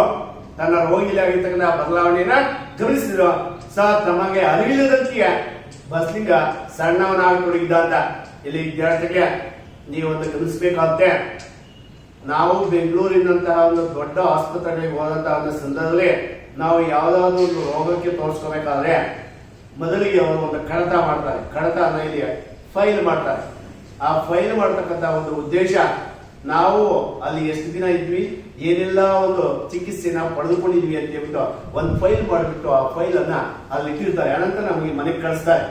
ತನ್ನ ರೋಗಿಯಲ್ಲಿ ಆಗಿರ್ತಕ್ಕಂತಹ ಬದಲಾವಣೆಯನ್ನ ಗಮನಿಸಿದ್ರು. ತಮಗೆ ಅರಿವಿಲ್ಲದಂತೆಯೇ ಬಸ್ಲಿಂಗ ಸಣ್ಣವನಾಗತೊಡಗಿದ್ದ ಅಂತ. ಇಲ್ಲಿ ವಿದ್ಯಾರ್ಥಿಗೆ ನೀವೊಂದು ಗಮನಿಸಬೇಕಾಗುತ್ತೆ. ನಾವು ಬೆಂಗಳೂರಿನಂತಹ ಒಂದು ದೊಡ್ಡ ಆಸ್ಪತ್ರೆಗಳಿಗೆ ಹೋದಂತಹ ಒಂದು ಸಂದರ್ಭದಲ್ಲಿ ನಾವು ಯಾವುದಾದ್ರೂ ಒಂದು ರೋಗಕ್ಕೆ ತೋರಿಸ್ಕೋಬೇಕಾದ್ರೆ ಮೊದಲಿಗೆ ಅವರು ಒಂದು ಕಡತ ಮಾಡ್ತಾರೆ. ಕಡತ ಅಂದ್ರೆ ಇಲ್ಲಿ ಫೈಲ್ ಮಾಡ್ತಾರೆ. ಆ ಫೈಲ್ ಮಾಡ್ತಕ್ಕಂಥ ಒಂದು ಉದ್ದೇಶ, ನಾವು ಅಲ್ಲಿ ಎಷ್ಟು ದಿನ ಇದ್ವಿ, ಏನೆಲ್ಲ ಒಂದು ಚಿಕಿತ್ಸೆನ ಪಡೆದುಕೊಂಡಿದ್ವಿ ಅಂತ ಹೇಳ್ಬಿಟ್ಟು ಒಂದು ಫೈಲ್ ಮಾಡಿಬಿಟ್ಟು ಆ ಫೈಲ್ ಅನ್ನ ಅಲ್ಲಿ ಇಟ್ಟಿರ್ತಾರೆ. ಅನಂತರ ನಮಗೆ ಮನೆಗೆ ಕಳಿಸ್ತಾರೆ.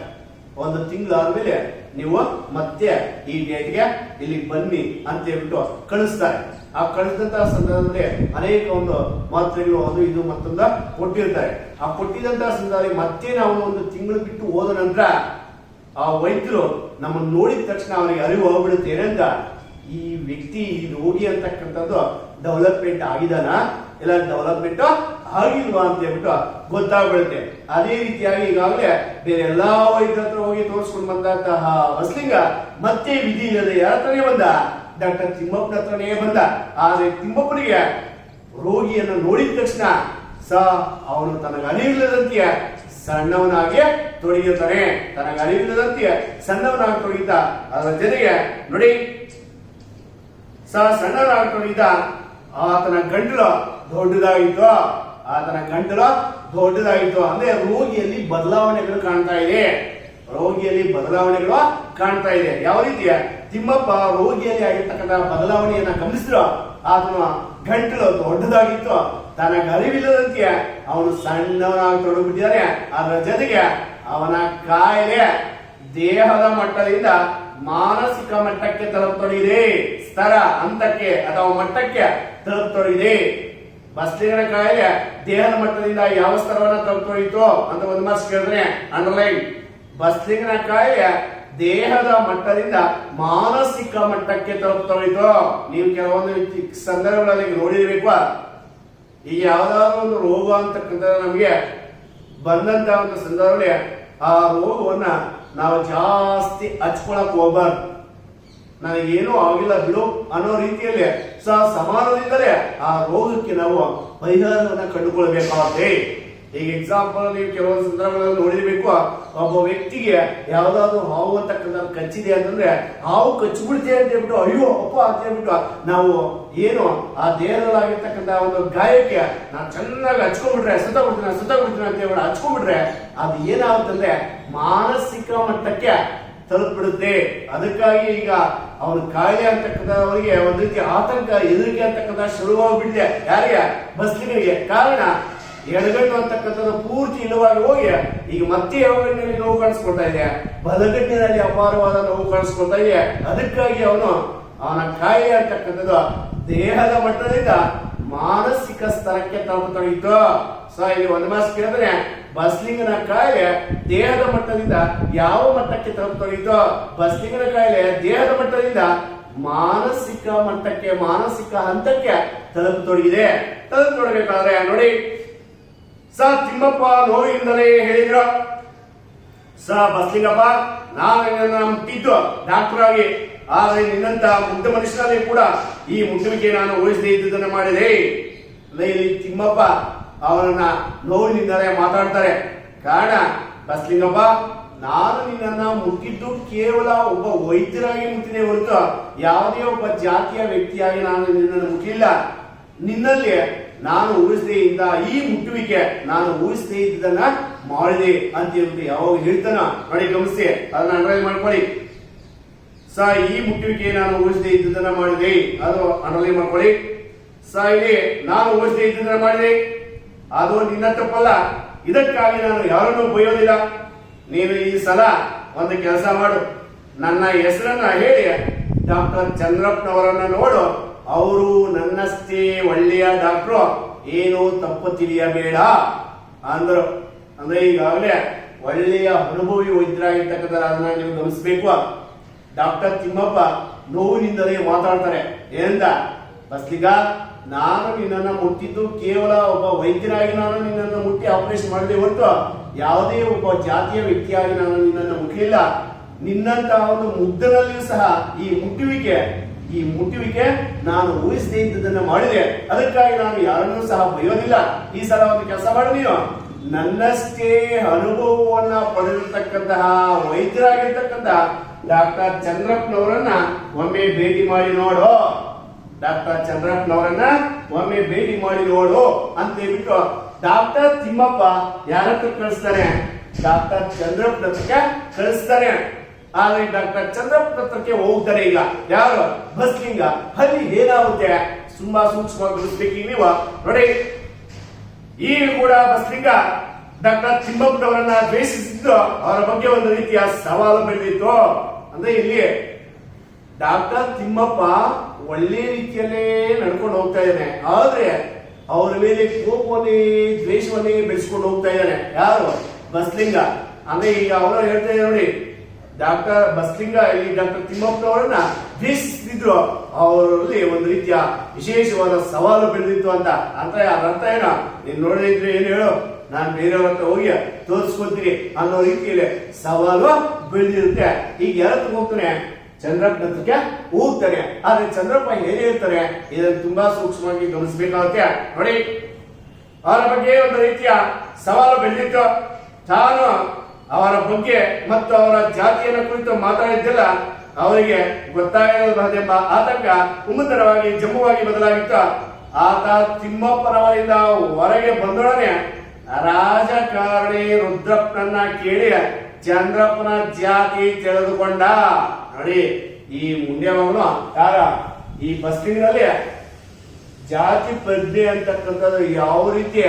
ಒಂದು ತಿಂಗಳಾದ್ಮೇಲೆ ನೀವು ಮತ್ತೆ ಈ ಡೇಟ್ಗೆ ಇಲ್ಲಿ ಬನ್ನಿ ಅಂತ ಹೇಳ್ಬಿಟ್ಟು ಕಳಿಸ್ತಾರೆ. ಆ ಕಳಿಸಿದಂತಹ ಸಂದರ್ಭದಲ್ಲಿ ಅನೇಕ ಒಂದು ಮಾತ್ರೆಗಳು ಅದು ಇದು ಮತ್ತೊಂದು ಕೊಟ್ಟಿರ್ತಾರೆ. ಆ ಕೊಟ್ಟಿದಂತಹ ಸಂದರ್ಭದಲ್ಲಿ ಮತ್ತೆ ನಾವು ಒಂದು ತಿಂಗಳು ಬಿಟ್ಟು ಹೋದ ನಂತರ ಆ ವೈದ್ಯರು ನಮ್ಮನ್ನು ನೋಡಿದ ತಕ್ಷಣ ಅವರಿಗೆ ಅರಿವು ಹೋಗ್ಬಿಡುತ್ತೆ ಏನಂತ, ಈ ವ್ಯಕ್ತಿ ಈ ರೋಗಿ ಅಂತಕ್ಕಂಥದ್ದು ಡೆವಲಪ್ಮೆಂಟ್ ಆಗಿದಾನ ಇಲ್ಲ ಡೆವಲಪ್ಮೆಂಟ್ ಆಗಿಲ್ವಾ ಅಂತ ಹೇಳ್ಬಿಟ್ಟು ಗೊತ್ತಾಗ್ಬಿಡುತ್ತೆ. ಅದೇ ರೀತಿಯಾಗಿ ಈಗಾಗಲೇ ಬೇರೆ ಎಲ್ಲಾ ವೈದ್ಯರ ಹತ್ರ ಹೋಗಿ ತೋರಿಸ್ಕೊಂಡು ಬಂದಂತಹ ಬಸ್ಲಿಂಗ ಮತ್ತೆ ವಿಧಿ ಇಲ್ಲದೆ ಯಾರ ಹತ್ರನೇ ಬಂದ, ಡಾಕ್ಟರ್ ತಿಮ್ಮಪ್ಪನ ಹತ್ರನೇ ಬಂದ. ಆದ್ರೆ ತಿಮ್ಮಪ್ಪನಿಗೆ ರೋಗಿಯನ್ನು ನೋಡಿದ ತಕ್ಷಣ ಅವನು ತನಗೆ ಅರಿವಿಲ್ಲದಂತೆಯೇ ಸಣ್ಣವನಾಗಿ ತೊಡಗಿರ್ತಾನೆ. ತನಗೆ ಅರಿವಿಲ್ಲದಂತೆಯೇ ಸಣ್ಣವನಾಗಿ ತೊಡಗಿದ್ದ. ಅದರ ಜೊತೆಗೆ ನೋಡಿ, ಸಣ್ಣವನಾಗಿ ತೊಡಗಿದ್ದ. ಆತನ ಗಂಟಲು ದೊಡ್ಡದಾಗಿತ್ತು. ಆತನ ಗಂಟಲು ದೊಡ್ಡದಾಗಿತ್ತು. ಅಂದ್ರೆ ರೋಗಿಯಲ್ಲಿ ಬದಲಾವಣೆಗಳು ಕಾಣ್ತಾ ಇದೆ. ರೋಗಿಯಲ್ಲಿ ಬದಲಾವಣೆಗಳು ಕಾಣ್ತಾ ಇದೆ. ಯಾವ ರೀತಿಯ ತಿಮ್ಮಪ್ಪ ರೋಗಿಯಲ್ಲಿ ಆಗಿರ್ತಕ್ಕಂಥ ಬದಲಾವಣೆಯನ್ನ ಗಮನಿಸಿದ್ರು. ಆತನ ಗಂಟಲು ದೊಡ್ಡದಾಗಿತ್ತು. ತನಗೆ ಅರಿವಿಲ್ಲದಂತೆ ಅವನು ಸಣ್ಣವನಾಗಿ ತೊಡಗಿಬಿಟ್ಟಿದ್ದಾನೆ. ಅದರ ಜೊತೆಗೆ ಅವನ ಕಾಯಿಲೆ ದೇಹದ ಮಟ್ಟದಿಂದ ಮಾನಸಿಕ ಮಟ್ಟಕ್ಕೆ ತಲುಪತೊಡಗಿದೆ. ಸ್ತರ ಹಂತಕ್ಕೆ ಅಥವಾ ಮಟ್ಟಕ್ಕೆ ತಲುಪತೊಡಗಿದೆ. ಬಸ್ಲಿಂಗನ ಕಾಯಿಲೆ ದೇಹದ ಮಟ್ಟದಿಂದ ಯಾವ ಸ್ತರವನ್ನ ತಲುಪತೊಡಗಿತು ಅಂತ ಒಂದು ಮಾರ್ಕ್ಸ್ ಕೇಳಿದ್ರೆ ಅಂಡರ್ಲೈನ್. ಬಸ್ಲಿಂಗನ ಕಾಯಿಲೆ ದೇಹದ ಮಟ್ಟದಿಂದ ಮಾನಸಿಕ ಮಟ್ಟಕ್ಕೆ ತಲುಪತೊಡಗಿತು. ನೀವು ಕೆಲವೊಂದು ಸಂದರ್ಭಗಳಲ್ಲಿ ನೋಡಿರ್ಬೇಕು. ಈಗ ಯಾವ್ದಾದ್ರು ಒಂದು ರೋಗ ಅಂತಕ್ಕಂಥ ನಮಗೆ ಬಂದಂತ ಒಂದು ಸಂದರ್ಭದಲ್ಲಿ ಆ ರೋಗವನ್ನ ನಾವು ಜಾಸ್ತಿ ಹಚ್ಕೊಳಕ್ ಹೋಗ್ಬಾರ್ದು. ನನಗೇನೂ ಆಗಿಲ್ಲ ಬಿಡು ಅನ್ನೋ ರೀತಿಯಲ್ಲಿ ಸಮಾನದಿಂದಲೇ ಆ ರೋಗಕ್ಕೆ ನಾವು ಪರಿಹಾರವನ್ನ ಕಂಡುಕೊಳ್ಬೇಕಾಗುತ್ತೆ. ಈಗ ಎಕ್ಸಾಂಪಲ್ ನೀವು ಕೆಲವೊಂದು ಸಂದರ್ಭಗಳಲ್ಲಿ ನೋಡಿರ್ಬೇಕು. ಒಬ್ಬ ವ್ಯಕ್ತಿಗೆ ಯಾವ್ದಾದ್ರು ಹಾವು ಅಂತಕ್ಕಂಥ ಕಚ್ಚಿದೆ ಅಂತಂದ್ರೆ ಹಾವು ಕಚ್ಚಿಬಿಡ್ತೆ ಅಂತ ಹೇಳ್ಬಿಟ್ಟು ಅಯ್ಯೋ ಅಪ್ಪ ಅಂತ ಹೇಳ್ಬಿಟ್ಟು ನಾವು ಏನು ಆ ದೇಹದಲ್ಲಾಗಿರ್ತಕ್ಕಂಥ ಒಂದು ಗಾಯಕ್ಕೆ ನಾವು ಚೆನ್ನಾಗಿ ಹಚ್ಕೊಂಡ್ಬಿಟ್ರೆ ಸುತ್ತಬಿಡ್ತೀನಿ ಅಂತ ಹೇಳ್ಬಿಟ್ಟು ಹಚ್ಕೊಂಡ್ಬಿಟ್ರೆ ಅದು ಏನಾಗುತ್ತಂದ್ರೆ ಮಾನಸಿಕ ಮಟ್ಟಕ್ಕೆ ತಲುಪಿಬಿಡುತ್ತೆ. ಅದಕ್ಕಾಗಿ ಈಗ ಅವನ ಕಾಯಿಲೆ ಅಂತಕ್ಕಂಥವರಿಗೆ ಒಂದು ರೀತಿ ಆತಂಕ, ಹೆದರಿಕೆ ಅಂತಕ್ಕಂಥ ಶುರುವಾಗ್ಬಿಟ್ಟಿದೆ. ಯಾರಿಗೆ? ಬಸ್ಲಿಗರಿಗೆ. ಕಾರಣ ಎಡಗಣ್ಣು ಅಂತಕ್ಕಂಥದ್ದು ಪೂರ್ತಿ ಇಲ್ಲವಾಗಿ ಹೋಗಿ ಈಗ ಮತ್ತೆ ಎಡಗಣ್ಣಿನಲ್ಲಿ ನೋವು ಕಾಣಿಸ್ಕೊಳ್ತಾ ಇದೆ, ಬಲಗಣ್ಣಿನಲ್ಲಿ ಅಪಾರವಾದ ನೋವು ಕಾಣಿಸ್ಕೊಳ್ತಾ ಇದೆ. ಅದಕ್ಕಾಗಿ ಅವನ ಕಾಯಿಲೆ ಅಂತಕ್ಕಂಥದ್ದು ದೇಹದ ಮಟ್ಟದಿಂದ ಮಾನಸಿಕ ಸ್ತರಕ್ಕೆ ತಲುಪತೊಡಗಿತ್ತು. ಇಲ್ಲಿ ಒಂದು ಮಾಸ ಕೇಳಿದ್ರೆ ಬಸ್ಲಿಂಗನ ಕಾಯಿಲೆ ದೇಹದ ಮಟ್ಟದಿಂದ ಯಾವ ಮಟ್ಟಕ್ಕೆ ತಲುಪತೊಡಗಿತ್ತು? ಬಸ್ಲಿಂಗನ ಕಾಯಿಲೆ ದೇಹದ ಮಟ್ಟದಿಂದ ಮಾನಸಿಕ ಮಟ್ಟಕ್ಕೆ, ಮಾನಸಿಕ ಹಂತಕ್ಕೆ ತಲುಪತೊಡಗಿದೆ. ತಲುಪತೊಡಬೇಕಾದ್ರೆ ನೋಡಿ, ತಿಮ್ಮಪ್ಪ ನೋವಿನಿಂದಲೇ ಹೇಳಿದ್ರು, ಬಸ್ಲಿಂಗಪ್ಪ ನಾವೇನ ಮುಟ್ಟಿದ್ದು ಡಾಕ್ಟರ್ ಆಗಿ ಆದರೆ ನಿನ್ನಂತ ಮುಗ್ಧ ಮನುಷ್ಯನಲ್ಲಿ ಕೂಡ ಈ ಮುಟ್ಟುವಿಕೆ ನಾನು ಊಹಿಸದೇ ಇದ್ದುದನ್ನು ಮಾಡಿದೆ. ಇಲ್ಲಿ ತಿಮ್ಮಪ್ಪ ಅವನನ್ನ ನೋವಿನಿಂದಲೇ ಮಾತಾಡ್ತಾರೆ. ಕಾರಣ, ಬಸ್ಲಿಂಗಪ್ಪ, ನಾನು ನಿನ್ನನ್ನ ಮುಟ್ಟಿದ್ದು ಕೇವಲ ಒಬ್ಬ ವೈದ್ಯರಾಗಿ ಮುಟ್ಟಿದೆ ಹೊರತು ಯಾವುದೇ ಒಬ್ಬ ಜಾತಿಯ ವ್ಯಕ್ತಿಯಾಗಿ ನಾನು ನಿನ್ನನ್ನು ಮುಟ್ಟಿಲ್ಲ. ನಿನ್ನಲ್ಲಿ ನಾನು ಊಹಿಸದೇ ಇದ್ದ ಈ ಮುಟ್ಟುವಿಕೆ ನಾನು ಊಹಿಸದೇ ಇದ್ದದನ್ನ ಮಾಡಿದೆ ಅಂತ ಹೇಳ್ಬಿಟ್ಟು ಯಾವಾಗ ಹೇಳ್ತಾನ ನೋಡಿ, ಗಮನಿಸಿ, ಅದನ್ನ ಅಂಡರ್ಲೈನ್ ಮಾಡ್ಕೊಳ್ಳಿ. ಈ ಮುಟ್ಟುವಿಕೆ ನಾನು ಊಹಿಸದೇ ಇದ್ದದನ್ನ ಮಾಡಿದೆ, ಅದು ಅಂಡರ್ಲೈನ್ ಮಾಡ್ಕೊಳ್ಳಿ. ಇಲ್ಲಿ ನಾನು ಊಹಿಸದೇ ಇದ್ದದನ್ನ ಮಾಡಿದೆ, ಅದು ನಿನ್ನ ತಪ್ಪಲ್ಲ. ಇದಕ್ಕಾಗಿ ನಾನು ಯಾರನ್ನೂ ಬೈಯೋದಿಲ್ಲ. ನೀನು ಈ ಸಲ ಒಂದು ಕೆಲಸ ಮಾಡು, ನನ್ನ ಹೆಸರನ್ನ ಹೇಳಿ ಡಾಕ್ಟರ್ ಚಂದ್ರಪ್ಪನವರನ್ನ ನೋಡು. ಅವರು ನನ್ನಷ್ಟೇ ಒಳ್ಳೆಯ ಡಾಕ್ಟ್ರು, ಏನು ತಪ್ಪು ತಿಳಿಯಬೇಡ ಅಂದರು. ಅಂದ್ರೆ ಈಗಾಗಲೇ ಒಳ್ಳೆಯ ಅನುಭವಿ ವೈದ್ಯರಾಗಿರ್ತಕ್ಕಂಥ ಅದನ್ನ ನೀವು ಗಮನಿಸಬೇಕು. ಡಾಕ್ಟರ್ ತಿಮ್ಮಪ್ಪ ನೋವಿನಿಂದಲೇ ಮಾತಾಡ್ತಾರೆ. ಏನಂತ, ಬಸ್ಲಿಗ, ನಾನು ನಿನ್ನನ್ನು ಮುಟ್ಟಿದ್ದು ಕೇವಲ ಒಬ್ಬ ವೈದ್ಯರಾಗಿ ನಾನು ನಿನ್ನನ್ನು ಮುಟ್ಟಿ ಆಪರೇಷನ್ ಮಾಡದೆ ಹೊರತು ಯಾವುದೇ ಒಬ್ಬ ಜಾತಿಯ ವ್ಯಕ್ತಿಯಾಗಿ ನಾನು ನಿನ್ನನ್ನು ಮುಟ್ಟಲಿಲ್ಲ. ನಿನ್ನಂತಹ ಒಂದು ಮುಗ್ಧನಲ್ಲಿಯೂ ಸಹ ಈ ಮುಟ್ಟುವಿಕೆ ನಾನು ಊಹಿಸದೇ ಇದ್ದದನ್ನ ಮಾಡಿದೆ. ಅದಕ್ಕಾಗಿ ನಾನು ಯಾರನ್ನೂ ಸಹ ಬೈಯೋದಿಲ್ಲ. ಈ ಸಲ ಒಂದು ಕೆಲಸ ಮಾಡಿ, ನೀನು ನನ್ನಷ್ಟೇ ಅನುಭವವನ್ನ ಪಡೆದಿರ್ತಕ್ಕಂತಹ ವೈದ್ಯರಾಗಿರ್ತಕ್ಕಂತಹ ಡಾಕ್ಟರ್ ಚಂದ್ರಪ್ಪನವರನ್ನ ಒಮ್ಮೆ ಭೇಟಿ ಮಾಡಿ ನೋಡು. ಡಾಕ್ಟರ್ ಚಂದ್ರಪ್ಪನವರನ್ನ ಒಮ್ಮೆ ಭೇಟಿ ಮಾಡಿ ನೋಡು ಅಂತ ಹೇಳ್ಬಿಟ್ಟು ಡಾಕ್ಟರ್ ತಿಮ್ಮಪ್ಪ ಯಾರತ್ರ ಕಳಿಸ್ತಾನೆ, ಡಾಕ್ಟರ್ ಚಂದ್ರಪ್ಪನ ಹತ್ರಕ್ಕೆ ಕಳಿಸ್ತಾನೆ. ಆದ್ರೆ ಡಾಕ್ಟರ್ ಚಂದ್ರಪ್ಪನ ಹತ್ರಕ್ಕೆ ಹೋಗ್ತಾರೆ. ಈಗ ಯಾರು, ಬಸ್ಲಿಂಗ. ಅಲ್ಲಿ ಏನಾಗುತ್ತೆ ತುಂಬಾ ಸೂಕ್ಷ್ಮವಾಗಿ ಗಮನಿಸ್ಬೇಕು ನೀವು ನೋಡಿ. ಈಗ ಕೂಡ ಬಸ್ಲಿಂಗ ಡಾಕ್ಟರ್ ತಿಮ್ಮಪ್ಪನವರನ್ನ ದ್ವೇಷಿಸಿದ್ದು ಅವರ ಬಗ್ಗೆ ಒಂದು ರೀತಿಯ ಸವಾಲು ಬೆಳೆದಿತ್ತು. ಅಂದ್ರೆ ಇಲ್ಲಿ ಡಾಕ್ಟರ್ ತಿಮ್ಮಪ್ಪ ಒಳ್ಳೆ ರೀತಿಯಲ್ಲೇ ನಡ್ಕೊಂಡು ಹೋಗ್ತಾ ಇದ್ದಾನೆ, ಆದ್ರೆ ಅವರ ಮೇಲೆ ಕೋಪವನ್ನೇ ದ್ವೇಷವನ್ನೇ ಬೆಳೆಸ್ಕೊಂಡು ಹೋಗ್ತಾ ಇದ್ದಾನೆ. ಯಾರು, ಬಸ್ಲಿಂಗ. ಅಂದ್ರೆ ಈಗ ಅವರು ಹೇಳ್ತಾ ಇದ್ದಾರೆ ನೋಡಿ, ಡಾಕ್ಟರ್ ಬಸ್ಲಿಂಗ ಈ ಡಾಕ್ಟರ್ ತಿಮ್ಮಪ್ಪನವರನ್ನ ದ್ವೇಷಿಸ್ತಿದ್ರು, ಅವರಲ್ಲಿ ಒಂದು ರೀತಿಯ ವಿಶೇಷವಾದ ಸವಾಲು ಬೆಳೆದಿತ್ತು ಅಂತ. ಅಂದ್ರೆ ಅರ್ಥ ಏನ, ನೀನ್ ನೋಡಿದ್ರೆ ಏನು ಹೇಳು, ನಾನು ಬೇರೆಯವ್ರ ಹತ್ರ ಹೋಗಿ ತೋರಿಸ್ಕೊತೀನಿ ಅನ್ನೋ ರೀತಿಯಲ್ಲಿ ಸವಾಲು ಬೆಳೆದಿರುತ್ತೆ. ಈಗ ಯಾರ ಹೋಗ್ತಾನೆ, ಚಂದ್ರಪ್ಪನ ಹತ್ರಕ್ಕೆ ಹೋಗ್ತಾರೆ. ಆದ್ರೆ ಚಂದ್ರಪ್ಪ ಏನ್ ಹೇಳ್ತಾರೆ ಇದನ್ನು ತುಂಬಾ ಸೂಕ್ಷ್ಮವಾಗಿ ಗಮನಿಸಬೇಕಾಗುತ್ತೆ ನೋಡಿ. ಅವರ ಬಗ್ಗೆ ಒಂದು ರೀತಿಯ ಸವಾಲು ಬೆಳೆದಿತ್ತು. ತಾನು ಅವರ ಬಗ್ಗೆ ಮತ್ತು ಅವರ ಜಾತಿಯನ್ನು ಕುರಿತು ಮಾತಾಡಿದ್ದೆಲ್ಲ ಅವರಿಗೆ ಗೊತ್ತಾಗಿರಬಹುದೆಂಬ ಆತಂಕ ಉಮ್ಮತರವಾಗಿ ಜಮ್ಮುವಾಗಿ ಬದಲಾಗಿತ್ತು. ಆತ ತಿಮ್ಮಪ್ಪನವರಿಂದ ಹೊರಗೆ ಬಂದೊಡನೆ ರಾಜಕಾರಣಿ ರುದ್ರಪ್ಪನನ್ನ ಕೇಳಿ ಚಂದ್ರಪ್ಪನ ಜಾತಿ ತಿಳಿದುಕೊಂಡ ನೋಡಿ. ಈ ಮುಂದೆ ಮಗನು ಯಾರ, ಈ ಬಸ್ಲಿಂಗ್ನಲ್ಲಿ ಜಾತಿ ಪ್ರಜ್ಞೆ ಅಂತಕ್ಕಂಥದ್ದು ಯಾವ ರೀತಿ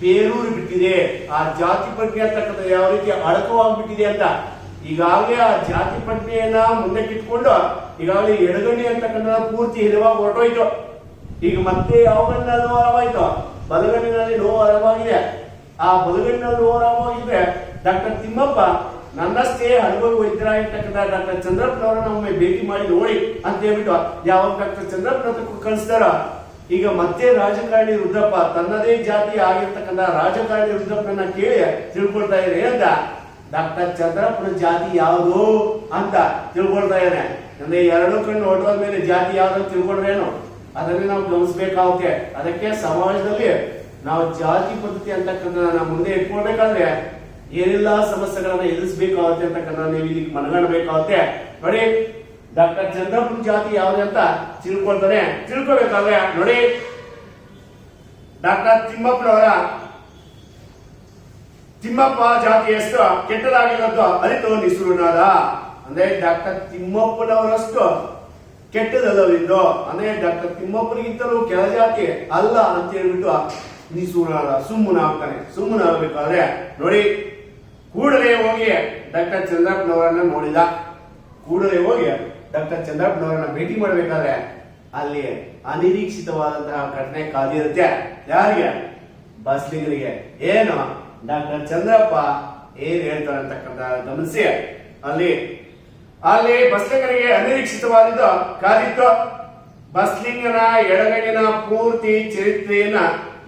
ಬೇರೂರು ಬಿಟ್ಟಿದೆ, ಆ ಜಾತಿ ಪ್ರಜ್ಞೆ ಅಂತಕ್ಕಂಥ ಯಾವ ರೀತಿ ಅಡಕವಾಗ್ಬಿಟ್ಟಿದೆ ಅಂತ ಈಗಾಗಲೇ ಆ ಜಾತಿ ಪ್ರಜ್ಞೆಯನ್ನ ಮುಂದಕ್ಕಿಟ್ಕೊಂಡು ಈಗಾಗಲೇ ಎಡಗಣ್ಣಿ ಅಂತಕ್ಕಂಥ ಪೂರ್ತಿ ಹಿರಿವಾಗಿ ಹೊರಟೋಯ್ತು. ಈಗ ಮತ್ತೆ ಯಾವ ಗಣ್ಣಿನಲ್ಲಿ ನೋವು ಆರಾಮಾಯ್ತು, ಬಲಗಣ್ಣಿನಲ್ಲಿ ನೋವು ಆರಾಮಾಗಿದೆ. ಆ ಬಲಗಣ್ಣಿನಲ್ಲಿ ನೋವು ಆರಾಮಾಗಿದ್ರೆ ಡಾಕ್ಟರ್ ತಿಮ್ಮಪ್ಪ ನನ್ನಷ್ಟೇ ಅನುಭವಿ ವೈದ್ಯರಾಗಿರ್ತಕ್ಕಂಥ ಡಾಕ್ಟರ್ ಚಂದ್ರಪ್ಪನವರನ್ನ ಒಮ್ಮೆ ಭೇಟಿ ಮಾಡಿ ನೋಡಿ ಅಂತ ಹೇಳ್ಬಿಟ್ಟು ಯಾವಾಗ ಡಾಕ್ಟರ್ ಚಂದ್ರಪ್ಪನ ಕಳಿಸ್ತಾರ. ಈಗ ಮತ್ತೆ ರಾಜಕಾರಣಿ ರುದ್ರಪ್ಪ ತನ್ನದೇ ಜಾತಿ ಆಗಿರ್ತಕ್ಕಂಥ ರಾಜಕಾರಣಿ ರುದ್ರಪ್ಪನ ಕೇಳಿ ತಿಳ್ಕೊಳ್ತಾ ಇದೆ ಅಂತ ಡಾಕ್ಟರ್ ಚಂದ್ರಪ್ಪನ ಜಾತಿ ಯಾವುದು ಅಂತ ತಿಳ್ಕೊಳ್ತಾ ಇದ್ದಾನೆ. ಅಂದ್ರೆ ಎರಡು ಕಣ್ಣು ಹೊಡೆದ ಮೇಲೆ ಜಾತಿ ಯಾವ್ದು ತಿಳ್ಕೊಂಡ್ರೇನು ಅದನ್ನೇ ನಾವು ಗಮನಿಸಬೇಕಾಗುತ್ತೆ. ಅದಕ್ಕೆ ಸಮಾಜದಲ್ಲಿ ನಾವು ಜಾತಿ ಪದ್ಧತಿ ಅಂತಕ್ಕಂಥ ನಾವು ಮುಂದೆ ಇಟ್ಕೊಳ್ಬೇಕಾದ್ರೆ ಏನೆಲ್ಲಾ ಸಮಸ್ಯೆಗಳನ್ನ ಎದುರಿಸಬೇಕಾಗುತ್ತೆ ಅಂತಕ್ಕಂಥ ನೀವು ಇಲ್ಲಿ ಮನಗಾಣಬೇಕಾಗುತ್ತೆ ನೋಡಿ. ಡಾಕ್ಟರ್ ಚಂದ್ರಪ್ಪನ ಜಾತಿ ಯಾವ್ದು ಅಂತ ತಿಳ್ಕೊಬೇಕಾದ್ರೆ ನೋಡಿ, ಡಾಕ್ಟರ್ ತಿಮ್ಮಪ್ಪ ಜಾತಿ ಎಷ್ಟು ಕೆಟ್ಟದಾಗಿರೋದು ಅರಿತು ನಿಸೂರನಾದ. ಅಂದ್ರೆ ಡಾಕ್ಟರ್ ತಿಮ್ಮಪ್ಪನವರಷ್ಟು ಕೆಟ್ಟದಲ್ಲವಿದ್ದು, ಅಂದ್ರೆ ಡಾಕ್ಟರ್ ತಿಮ್ಮಪ್ಪನಿಗಿಂತಲೂ ಕೆಳ ಜಾತಿ ಅಲ್ಲ ಅಂತ ಹೇಳ್ಬಿಟ್ಟು ನಿಸೂರನಾದ, ಸುಮ್ಮನಾಗಬೇಕಾದ್ರೆ ನೋಡಿ ಕೂಡಲೇ ಹೋಗಿ ಡಾಕ್ಟರ್ ಚಂದ್ರಪ್ಪನವರನ್ನ ನೋಡಿದ. ಕೂಡಲೇ ಹೋಗಿ ಡಾಕ್ಟರ್ ಚಂದ್ರಪ್ಪನವರನ್ನ ಭೇಟಿ ಮಾಡಬೇಕಾದ್ರೆ ಅಲ್ಲಿ ಅನಿರೀಕ್ಷಿತವಾದಂತಹ ಘಟನೆ ಕಾದಿರುತ್ತೆ. ಯಾರಿಗೆ? ಬಸ್ಲಿಗರಿಗೆ. ಏನು ಡಾಕ್ಟರ್ ಚಂದ್ರಪ್ಪ ಏನ್ ಹೇಳ್ತಾರೆ ಅಂತಕ್ಕಂಥ ಗಮನಿಸಿ. ಅಲ್ಲಿ ಬಸ್ಲಿಗರಿಗೆ ಅನಿರೀಕ್ಷಿತವಾದ ಕಾದಿತ್ತು. ಬಸ್ಲಿಂಗನ ಎಡಗಣ್ಣಿನ ಪೂರ್ತಿ ಚರಿತ್ರೆಯನ್ನ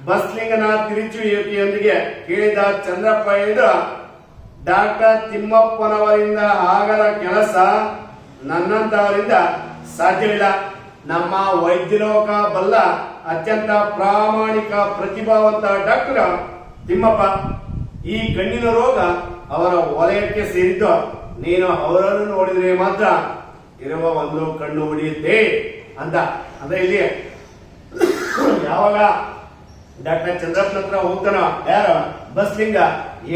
ಬಸ್ಲಿಂಗನ ತಿರುಚುವಿಕೆಯೊಂದಿಗೆ ಕೇಳಿದ ಚಂದ್ರಪ್ಪ ಹೇಳಿದ, ಡಾಕ್ಟರ್ ತಿಮ್ಮಪ್ಪನವರಿಂದ ಆಗದ ಕೆಲಸ ನನ್ನಂತವರಿಂದ ಸಾಧ್ಯವಿಲ್ಲ. ನಮ್ಮ ವೈದ್ಯಲೋಕ ಬಲ್ಲ ಅತ್ಯಂತ ಪ್ರಾಮಾಣಿಕ ಪ್ರತಿಭಾವಂತ ಡಾಕ್ಟರ್ ತಿಮ್ಮಪ್ಪ. ಈ ಕಣ್ಣಿನ ರೋಗ ಅವರ ವಲಯಕ್ಕೆ ಸೇರಿದ್ದು. ನೀನು ಅವರನ್ನು ನೋಡಿದ್ರೆ ಮಾತ್ರ ಇರುವ ಒಂದು ಕಣ್ಣು ಉಳಿಯುತ್ತೆ ಅಂತ. ಅಂದ್ರೆ ಇಲ್ಲಿ ಯಾವಾಗ ಡಾಕ್ಟರ್ ಚಂದ್ರಪ್ಪನ ಹತ್ರ ಹೋಗ್ತಾನ ಯಾರು ಬಸ್ಲಿಂಗ,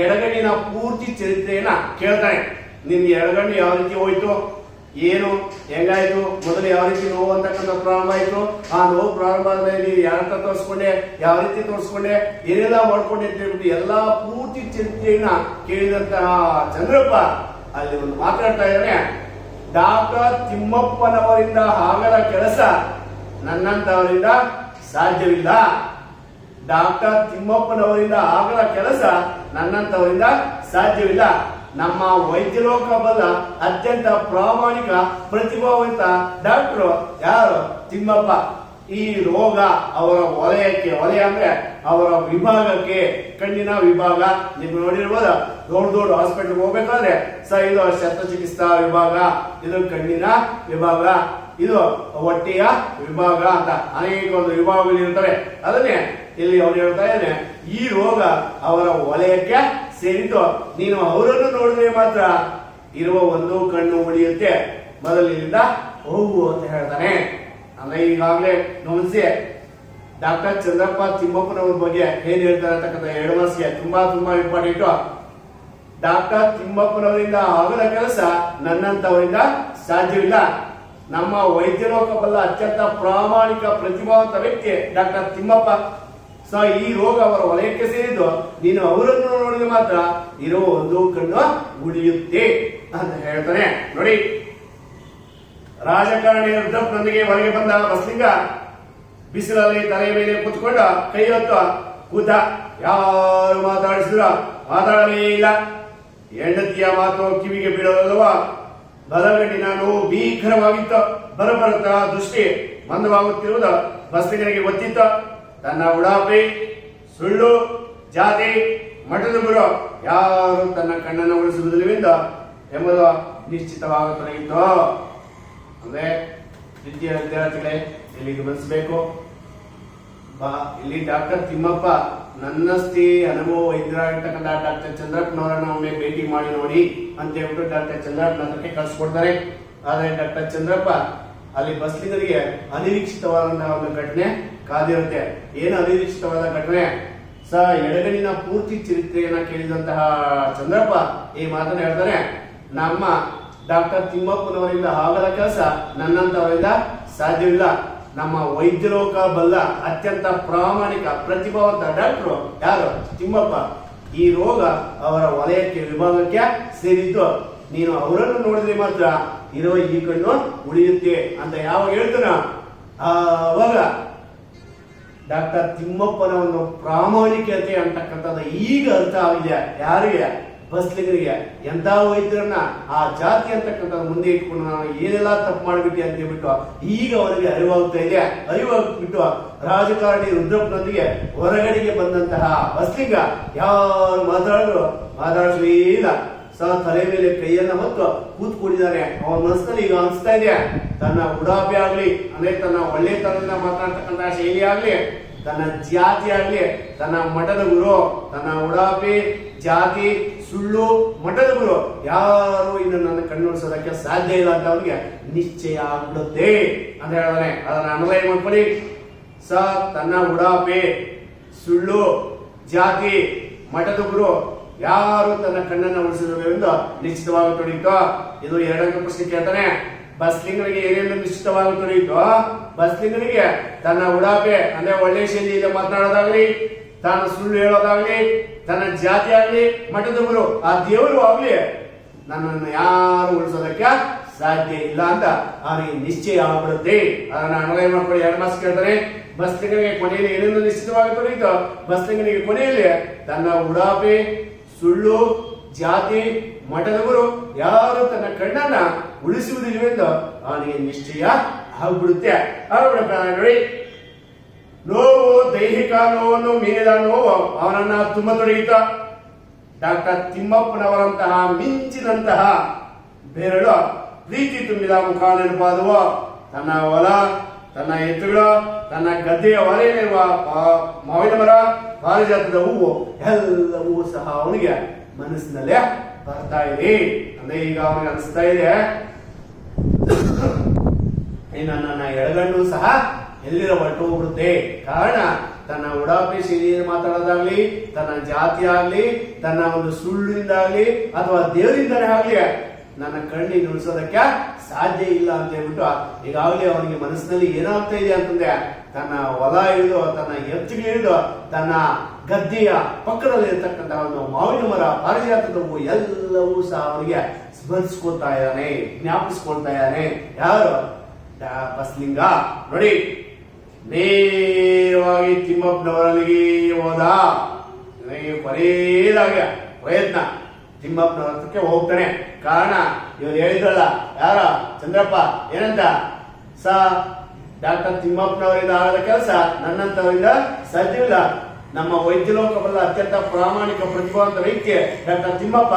ಎಡಗಣ್ಣಿನ ಪೂರ್ತಿ ಚರಿತ್ರೆಯನ್ನ ಕೇಳ್ತಾನೆ. ನಿಮ್ಗೆ ಎಡಗಣ್ಣು ಯಾವ ರೀತಿ ಹೋಯ್ತು, ಏನು ಹೆಂಗಾಯ್ತು, ಮೊದಲು ಯಾವ ರೀತಿ ನೋವು ಅಂತಕ್ಕಂಥ ಪ್ರಾರಂಭ ಆಯ್ತು, ಆ ನೋವು ಪ್ರಾರಂಭ ಆದ್ಮೇಲೆ ಯಾರ ಹತ್ರ ತೋರಿಸ್ಕೊಂಡೆ, ಯಾವ ರೀತಿ ತೋರಿಸ್ಕೊಂಡೆ, ಏನೆಲ್ಲ ಮಾಡ್ಕೊಂಡೆ ಅಂತ ಹೇಳ್ಬಿಟ್ಟು ಎಲ್ಲಾ ಪೂರ್ತಿ ಚರಿತ್ರೆಯನ್ನ ಕೇಳಿದಂತಹ ಚಂದ್ರಪ್ಪ ಅಲ್ಲಿ ಒಂದು ಮಾತಾಡ್ತಾ ಇದ್ದಾನೆ. ಡಾಕ್ಟರ್ ತಿಮ್ಮಪ್ಪನವರಿಂದ ಆಗದ ಕೆಲಸ ನನ್ನಂತವರಿಂದ ಸಾಧ್ಯವಿಲ್ಲ. ಡಾಕ್ಟರ್ ತಿಮ್ಮಪ್ಪನವರಿಂದ ಆಗದ ಕೆಲಸ ನನ್ನಂತವರಿಂದ ಸಾಧ್ಯವಿಲ್ಲ. ನಮ್ಮ ವೈದ್ಯಲೋಕ ಬಲ್ಲ ಅತ್ಯಂತ ಪ್ರಾಮಾಣಿಕ ಪ್ರತಿಭಾವಂತ ಡಾಕ್ಟರ್ ಯಾರು ತಿಮ್ಮಪ್ಪ. ಈ ರೋಗ ಅವರ ವಲಯಕ್ಕೆ, ವಲಯ ಅಂದ್ರೆ ಅವರ ವಿಭಾಗಕ್ಕೆ, ಕಣ್ಣಿನ ವಿಭಾಗ. ನೀವು ನೋಡಿರ್ಬೋದು, ದೊಡ್ಡ ದೊಡ್ಡ ಹಾಸ್ಪಿಟಲ್ ಹೋಗ್ಬೇಕಾದ್ರೆ ಇದು ಶಸ್ತ್ರಚಿಕಿತ್ಸಾ ವಿಭಾಗ, ಇದು ಕಣ್ಣಿನ ವಿಭಾಗ, ಇದು ಹೊಟ್ಟೆಯ ವಿಭಾಗ ಅಂತ ಅನೇಕ ಒಂದು ವಿಭಾಗಗಳು ಇರ್ತವೆ. ಅದನ್ನೇ ಇಲ್ಲಿ ಅವ್ರು ಹೇಳ್ತಾ ಇದ್ದಾನೆ, ಈ ರೋಗ ಅವರ ವಲಯಕ್ಕೆ ಸೇರಿದ್ದು. ನೀನು ಅವರನ್ನು ನೋಡಿದ್ರೆ ಮಾತ್ರ ಇರುವ ಒಂದು ಕಣ್ಣು ಉಳಿಯುತ್ತೆ, ಮೊದಲಿನಿಂದ ಹೋಗು ಅಂತ ಹೇಳ್ತಾನೆ. ಅಂದ್ರೆ ಈಗಾಗಲೇ ಗಮನಿಸಿ ಡಾಕ್ಟರ್ ಚಂದ್ರಪ್ಪ ತಿಮ್ಮಪ್ಪನವ್ರ ಬಗ್ಗೆ ಏನ್ ಹೇಳ್ತಾರೆ ಅಂತಕ್ಕಂಥ 2 ವರ್ಷಕ್ಕೆ ತುಂಬಾ ಇಂಪಾರ್ಟೆಂಟ್. ಡಾಕ್ಟರ್ ತಿಮ್ಮಪ್ಪನವರಿಂದ ಆಗದ ಕೆಲಸ ನನ್ನಂತವರಿಂದ ಸಾಧ್ಯವಿಲ್ಲ. ನಮ್ಮ ವೈದ್ಯಲೋಕ ಬಲ್ಲ ಅತ್ಯಂತ ಪ್ರಾಮಾಣಿಕ ಪ್ರತಿಭಾವಂತ ವ್ಯಕ್ತಿ ಡಾಕ್ಟರ್ ತಿಮ್ಮಪ್ಪ. ಸೊ ಈ ರೋಗ ಅವರ ವಲಯಕ್ಕೆ ಸೇರಿದ್ದು. ನೀನು ಅವರನ್ನು ನೋಡಿದ್ರೆ ಮಾತ್ರ ಇರೋ ಒಂದು ಕಣ್ಣು ಉಳಿಯುತ್ತೆ ಅಂತ ಹೇಳ್ತಾನೆ. ನೋಡಿ, ರಾಜಕಾರಣಿ ರುದ್ರಪ್ಪನೊಂದಿಗೆ ಹೊರಗೆ ಬಂದ ಬಸ್ಲಿಂಗ ಬಿಸಿಲಲ್ಲಿ ತಲೆಯ ಮೇಲೆ ಕೂತ್ಕೊಂಡ ಕೈ ಹೊತ್ತು ಕೂತ. ಯಾರು ಮಾತಾಡಲೇ ಇಲ್ಲ. ಹೆಂಡತಿಯ ಮಾತು ಕಿವಿಗೆ ಬೀಳೋದಲ್ವ. ಬಲಗಣ್ಣಿನ ನೋವು ಭೀಕರವಾಗಿತ್ತು. ಬರಬರುತ್ತಾ ದೃಷ್ಟಿ ಮಂದವಾಗುತ್ತಿರುವುದು ಬಸ್ಲಿಂಗನಿಗೆ ಗೊತ್ತಿತ್ತು. ತನ್ನ ಉಡಾಪಿ, ಸುಳ್ಳು, ಜಾತಿ, ಮಠದ ಗುರು ಯಾರು ತನ್ನ ಕಣ್ಣನ್ನು ಉಳಿಸುವುದಿಲ್ಲವೆಂದು ಎಂಬುದು ನಿಶ್ಚಿತವಾಗುತ್ತಲಿತ್ತು. ಅಂದ್ರೆ ದ್ವಿತೀಯ ವಿದ್ಯಾರ್ಥಿಗಳೇ ಇಲ್ಲಿ ಗಮನಿಸಬೇಕು. ಇಲ್ಲಿ ಡಾಕ್ಟರ್ ತಿಮ್ಮಪ್ಪ ನನ್ನಷ್ಟೇ ಅನುಭವ ವೈದ್ಯರಾಗಿರ್ತಕ್ಕಂಥ ಡಾಕ್ಟರ್ ಚಂದ್ರಪ್ಪನವರನ್ನ ಒಮ್ಮೆ ಭೇಟಿ ಮಾಡಿ ನೋಡಿ ಅಂತ ಹೇಳ್ಬಿಟ್ಟು ಡಾಕ್ಟರ್ ಚಂದ್ರಪ್ಪನ ಹತ್ರಕ್ಕೆ ಕಳಿಸ್ಕೊಡ್ತಾರೆ. ಆದ್ರೆ ಡಾಕ್ಟರ್ ಚಂದ್ರಪ್ಪ ಅಲ್ಲಿ ಬಸ್ಲಿಗರಿಗೆ ಅನಿರೀಕ್ಷಿತವಾದಂತಹ ಒಂದು ಘಟನೆ ಕಾದಿರುತ್ತೆ. ಏನು ಅನಿರೀಕ್ಷಿತವಾದ ಘಟನೆ? ಎಡಗಣ್ಣಿನ ಪೂರ್ತಿ ಚರಿತ್ರೆಯನ್ನ ಕೇಳಿದಂತಹ ಚಂದ್ರಪ್ಪ ಈ ಮಾತನ್ನ ಹೇಳ್ತಾನೆ, ನಮ್ಮ ಡಾಕ್ಟರ್ ತಿಮ್ಮಪ್ಪನವರಿಂದ ಆಗದ ಕೆಲಸ ನನ್ನಂತವರಿಂದ ಸಾಧ್ಯವಿಲ್ಲ. ನಮ್ಮ ವೈದ್ಯಲೋಕ ಬಲ್ಲ ಅತ್ಯಂತ ಪ್ರಾಮಾಣಿಕ ಪ್ರತಿಭಾವಂತ ಡಾಕ್ಟರ್ ಯಾರು ತಿಮ್ಮಪ್ಪ. ಈ ರೋಗ ಅವರ ವಲಯಕ್ಕೆ, ವಿಭಾಗಕ್ಕೆ ಸೇರಿದ್ದು. ನೀನು ಅವರನ್ನು ನೋಡಿದ್ರೆ ಮಾತ್ರ ಇರೋ ಈ ಕಣ್ಣು ಉಳಿಯುತ್ತೆ ಅಂತ ಯಾವಾಗ ಹೇಳ್ತಾನ ಆವಾಗ ಡಾಕ್ಟರ್ ತಿಮ್ಮಪ್ಪನ ಒಂದು ಪ್ರಾಮಾಣಿಕತೆ ಅಂತಕ್ಕಂಥದ್ದು ಈಗ ಅರ್ಥ ಆಗಿದೆ. ಯಾರಿಗೆ? ಬಸ್ಲಿಗರಿಗೆ. ಎಂತ ವೈದ್ಯರನ್ನ ಆ ಜಾತಿ ಅಂತಕ್ಕಂಥದ್ದು ಮುಂದೆ ಇಟ್ಕೊಂಡು ನಾನು ಏನೆಲ್ಲ ತಪ್ಪು ಮಾಡಿಬಿಟ್ಟೆ ಅಂತ ಹೇಳ್ಬಿಟ್ಟು ಈಗ ಅವರಿಗೆ ಅರಿವಾಗ್ತಾ ಇದೆ. ಅರಿವಾಗ್ಬಿಟ್ಟು ರಾಜಕಾರಣಿ ರುದ್ರಪ್ಪನೊಂದಿಗೆ ಹೊರಗಡೆಗೆ ಬಂದಂತಹ ಬಸ್ಲಿಂಗ ಯಾರು ಮಾತಾಡಿಸಲೇ ಇಲ್ಲ. ತಲೆ ಮೇಲೆ ಕೈಯನ್ನ ಹೊತ್ತು ಕೂತ್ಕೊಂಡಿದ್ದಾನೆ. ಅವನ ಮನಸ್ಸಿನಲ್ಲಿ ಈಗ ಅನಿಸ್ತಾ ಇದೆ, ತನ್ನ ಉಡಾಪಿ ಆಗ್ಲಿ, ಅಂದ್ರೆ ತನ್ನ ಒಳ್ಳೆತನದಿಂದ ಮಾತಾಡ್ತಕ್ಕಂಥ ಶೈಲಿ ಆಗ್ಲಿ, ತನ್ನ ಜಾತಿ ಆಗ್ಲಿ, ತನ್ನ ಮಠದ ಗುರು, ತನ್ನ ಉಡಾಪಿ, ಜಾತಿ, ಸುಳ್ಳು, ಮಠದ ಗುರು ಯಾರು ಇನ್ನು ನನ್ನ ಕಣ್ಣುಳಿಸೋದಕ್ಕೆ ಸಾಧ್ಯ ಇಲ್ಲ ಅಂತ ಅವನಿಗೆ ನಿಶ್ಚಯ ಆಗ್ಬಿಡುತ್ತೆ ಅಂತ ಹೇಳ್ತಾನೆ. ಅದನ್ನ ಅನಲೈಸ್ ಮಾಡ್ಕೊಳ್ಳಿ. ತನ್ನ ಉಡಾಪಿ, ಸುಳ್ಳು, ಜಾತಿ, ಮಠದ ಗುರು ಯಾರು ತನ್ನ ಕಣ್ಣನ್ನು ಉಳಿಸಿದ್ರು ಎಂದು ನಿಶ್ಚಿತವಾಗಿ ತೊಡಗಿತು. ಇದು 2ನೇ ಪ್ರಶ್ನೆ ಕೇಳ್ತಾನೆ. ಬಸ್ಲಿಂಗನಿಗೆ ಏನೇನು ನಿಶ್ಚಿತವಾಗಿ ತೊಡಗಿತು? ಬಸ್ಲಿಂಗನಿಗೆ ತನ್ನ ಉಡಾಪೆ ಅಂದ್ರೆ ಒಳ್ಳೆ ಶೈಲಿಯಿಂದ ಮಾತನಾಡೋದಾಗ್ಲಿ, ತಾನು ಸುಳ್ಳು ಹೇಳೋದಾಗ್ಲಿ, ತನ್ನ ಜಾತಿ ಆಗ್ಲಿ, ಮಠದ ಗುರು ಆ ದೇವರು ಆಗ್ಲಿ ನನ್ನನ್ನು ಯಾರು ಉಳಿಸೋದಕ್ಕೆ ಸಾಧ್ಯ ಇಲ್ಲ ಅಂತ ಅವನಿಗೆ ನಿಶ್ಚಯ ಆಗ್ಬಿಡುತ್ತೆ. ಅದನ್ನ ಅನಲೈಸ್ ಮಾಡ್ಕೊಳ್ಳಿ. 2 ಮಾರ್ಕ್ಸ್ ಕೇಳ್ತಾರೆ. ಬಸ್ಲಿಂಗನಿಗೆ ಕೊನೆಯಲ್ಲಿ ಏನೇನು ನಿಶ್ಚಿತವಾಗಿ ತೊಡಗಿತು? ಬಸ್ಲಿಂಗನಿಗೆ ಕೊನೆಯಲ್ಲಿ ತನ್ನ ಉಡಾಪೆ, ಸುಳ್ಳು, ಜಾತಿ, ಮಠದ ಗುರು ಯಾರು ತನ್ನ ಕಣ್ಣನ್ನ ಉಳಿಸುವುದಿಲ್ಲವೆಂದು ಅವನಿಗೆ ನಿಶ್ಚಯ ಆಗ್ಬಿಡುತ್ತೆ. ನೋಡಿ, ನೋವು, ದೈಹಿಕ ನೋವನ್ನು ಮೀರಿದ ನೋವು ಅವನನ್ನ ತುಂಬ ತೊಡಗಿತ. ಡಾಕ್ಟರ್ ತಿಮ್ಮಪ್ಪನವರಂತಹ ಮಿಂಚಿನಂತಹ ಬೆರಳು ಪ್ರೀತಿ ತುಂಬಿದ ಮುಖ ನೆನಪಾದವು. ತನ್ನ ಹೊಲ, ತನ್ನ ಎತ್ತುಗಳು, ತನ್ನ ಗದ್ದೆಯ ಹೊರೆಯಲ್ಲಿರುವ ಮಾವಿನ ಮರ, ಪಾರಿಜಾತದ ಹೂವು ಎಲ್ಲವೂ ಸಹ ಅವನಿಗೆ ಮನಸ್ಸಿನಲ್ಲೇ ಬರ್ತಾ ಇದೆ. ಅಂದ್ರೆ ಈಗ ಅವನಿಗೆ ಅನಿಸ್ತಾ ಇದೆ, ನನ್ನ ಎಡಗಣ್ಣು ಸಹ ಎಲ್ಲಿರ ಹೊರಟು ಹೋಗ್ಬಿಡುತ್ತೆ. ಕಾರಣ ತನ್ನ ಉಡಾಪಿ ಶೈಲಿಯನ್ನು ಮಾತಾಡೋದಾಗ್ಲಿ, ತನ್ನ ಜಾತಿ ಆಗ್ಲಿ, ತನ್ನ ಒಂದು ಸುಳ್ಳಿಂದಾಗ್ಲಿ ಅಥವಾ ದೇವರಿಂದನೇ ಆಗ್ಲಿ ನನ್ನ ಕಣ್ಣಿಗೆ ಉಳಿಸೋದಕ್ಕೆ ಸಾಧ್ಯ ಇಲ್ಲ ಅಂತ ಹೇಳ್ಬಿಟ್ಟು ಈಗಾಗಲೇ ಅವನಿಗೆ ಮನಸ್ಸಿನಲ್ಲಿ ಏನಾಗ್ತಾ ಇದೆ ಅಂತಂದ್ರೆ, ತನ್ನ ಹೊಲ ಹಿಡಿದು, ತನ್ನ ಎತ್ತಿಗೆ ಹಿಡಿದು, ತನ್ನ ಗದ್ದೆಯ ಪಕ್ಕದಲ್ಲಿ ಇರ್ತಕ್ಕಂಥ ಒಂದು ಮಾವಿನ ಮರ, ಪಾರಿಜಾತದ ಹೂವು ಎಲ್ಲವೂ ಸಹ ಅವನಿಗೆ ಸ್ಮರಿಸ್ಕೊಳ್ತಾ ಇದ್ದಾನೆ, ಜ್ಞಾಪಿಸ್ಕೊಳ್ತಾ ಇದ್ದಾನೆ. ಯಾರು? ಬಸಲಿಂಗ. ನೋಡಿ, ನೇರವಾಗಿ ತಿಮ್ಮಪ್ಪನವರಲ್ಲಿಗೆ ಹೋದ. ಕೊನೆಯದಾಗಿ ಪ್ರಯತ್ನ ತಿಮ್ಮಪ್ಪನವರ ಹತ್ರಕ್ಕೆ ಹೋಗ್ತಾನೆ. ಕಾರಣ ಇವ್ರು ಹೇಳಿದ್ರಲ್ಲ, ಯಾರ? ಚಂದ್ರಪ್ಪ. ಏನಂತ? ಡಾಕ್ಟರ್ ತಿಮ್ಮಪ್ಪನವರಿಂದ ಆಗದ ಕೆಲಸ ನನ್ನಂತವರಿಂದ ಸಾಧ್ಯವಿಲ್ಲ. ನಮ್ಮ ವೈದ್ಯ ಲೋಕವಲ್ಲ ಅತ್ಯಂತ ಪ್ರಾಮಾಣಿಕ ಪ್ರತಿಭಾವಂತ ವ್ಯಕ್ತಿ ಡಾಕ್ಟರ್ ತಿಮ್ಮಪ್ಪ,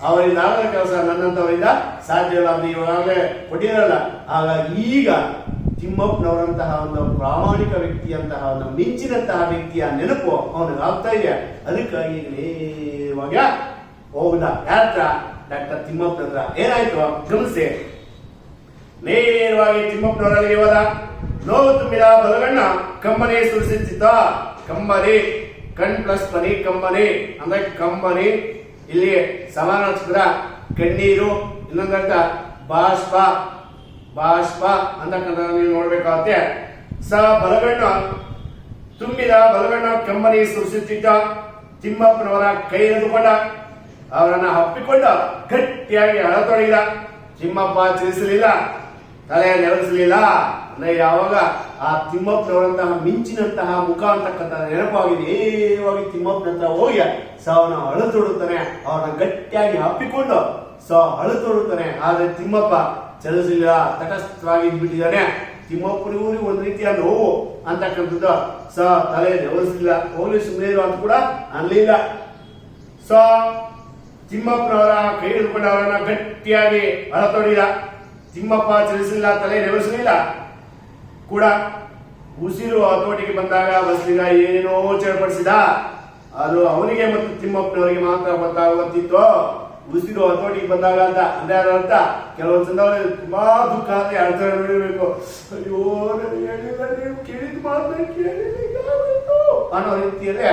ಅವರಿಂದ ಆಗದ ಕೆಲಸ ನನ್ನಂತವರಿಂದ ಸಾಧ್ಯವಿಲ್ಲ ಅಂತ ಇವಾಗಲೇ ಕೊಟ್ಟಿರಲ್ಲ. ಹಾಗಾಗಿ ಈಗ ತಿಮ್ಮಪ್ಪನವರಂತಹ ಒಂದು ಪ್ರಾಮಾಣಿಕ ವ್ಯಕ್ತಿಯಂತಹ ಒಂದು ಮಿಂಚಿನಂತಹ ವ್ಯಕ್ತಿಯ ನೆನಪು ಅವನಿಗೆ ಆಗ್ತಾ ಇದೆ. ಅದಕ್ಕಾಗಿ ನೇರವಾಗಿ ಹೋಗುದ. ಯಾತ್ರ? ಡಾಕ್ಟರ್ ತಿಮ್ಮಪ್ಪನ ಹತ್ರ. ಏನಾಯ್ತು ಗಮನಿಸಿ. ನೇರವಾಗಿ ತಿಮ್ಮಪ್ಪನವರಲ್ಲಿ ಹೋದ. ನೋವು ತುಂಬಿದ ಬಲಗಣ್ಣ ಕಂಬನಿ ಸುರಿಸುತ್ತಿದ್ದ. ಕಂಬನಿ, ಕಣ್ ಪ್ಲಸ್ ಪನಿ, ಕಂಬನಿ ಅಂದ್ರೆ ಕಂಬನಿ. ಇಲ್ಲಿ ಸಮಾನ ನಕ್ಷತ್ರ, ಕಣ್ಣೀರು, ಇನ್ನೊಂದರ್ಥ ಬಾಷ್ಪ. ಬಾಷ್ಪ ಅಂತಕ್ಕಂಥ ನೀವು ನೋಡ್ಬೇಕಾಗತ್ತೆ. ಬಲಗಣ್ಣ ತುಂಬಿದ ಬಲಗಣ್ಣ ಕಂಬನಿ ಸುರಿಸುತ್ತಿದ್ದ. ತಿಮ್ಮಪ್ಪನವರ ಕೈ ಹಿಡಿದುಕೊಂಡ, ಅವರನ್ನ ಅಪ್ಪಿಕೊಂಡು ಗಟ್ಟಿಯಾಗಿ ಅಳತೊಡಗಿದ. ತಿಮ್ಮಪ್ಪ ಚಲಿಸಲಿಲ್ಲ, ತಲೆ ನೆರಳಿಸಲಿಲ್ಲ. ಅಂದ್ರೆ ಯಾವಾಗ ಆ ತಿಮ್ಮಪ್ಪನವರಂತಹ ಮಿಂಚಿನಂತಹ ಮುಖ ಅಂತಕ್ಕಂಥ ನೆನಪಾಗಿದೆ. ನೇರವಾಗಿ ತಿಮ್ಮಪ್ಪನಂತ ಹೋಗಿ ಅವನ ಅಳತೊಡುತ್ತಾನೆ, ಅವನ ಗಟ್ಟಿಯಾಗಿ ಅಪ್ಪಿಕೊಂಡು ಅಳತೊಡುತ್ತಾನೆ. ಆದ್ರೆ ತಿಮ್ಮಪ್ಪ ಚಲಿಸಲಿಲ್ಲ, ತಟಸ್ಥವಾಗಿ ಬಿಟ್ಟಿದ್ದಾನೆ. ತಿಮ್ಮಪ್ಪನಿಗೂ ಒಂದು ರೀತಿಯ ನೋವು ಅಂತಕ್ಕಂಥದ್ದು. ತಲೆ ನೆವರಿಸಲಿಲ್ಲ, ಹೋಗ್ಲಿ ಸುಮ್ಮನೆ ಅಂತ ಕೂಡ ಅನ್ಲಿಲ್ಲ. ತಿಮ್ಮಪ್ಪನವರ ಕೈ ಹಿಡ್ಕೊಂಡು ಅವರನ್ನ ಗಟ್ಟಿಯಾಗಿ ಅಳತೊಡಿದ. ತಿಮ್ಮಪ್ಪ ಚಲಿಸಲಿಲ್ಲ, ತಲೆ ನೆವರಿಸಲಿಲ್ಲ ಕೂಡ. ಉಸಿರು ಹತೋಟಿಗೆ ಬಂದಾಗ ಬಸಲಿಂಗ ಏನೇನೋ ಚೇರ್ಪಡಿಸಿದ. ಅದು ಅವನಿಗೆ ಮತ್ತು ತಿಮ್ಮಪ್ಪನವರಿಗೆ ಮಾತ್ರ ಗೊತ್ತಾಗುತ್ತಿತ್ತು. ಉಸಿರು ಹತೋಟಿಗೆ ಬಂದಾಗ ಅಂತ ಅಂದ್ರೆ ಅದರ್ಥ ಕೆಲವೊಂದು ಸಂದರ್ಭದಲ್ಲಿ ತುಂಬಾ ದುಃಖ ಅಂತ ಅಳ್ತಾ ನೋಡಿರ್ಬೇಕು. ಅಯ್ಯೋ ನೀವು ಕೇಳಿದ ಮಾತ್ರ ಕೇಳಿಲ್ಲ ಅನ್ನೋ ರೀತಿಯಲ್ಲಿ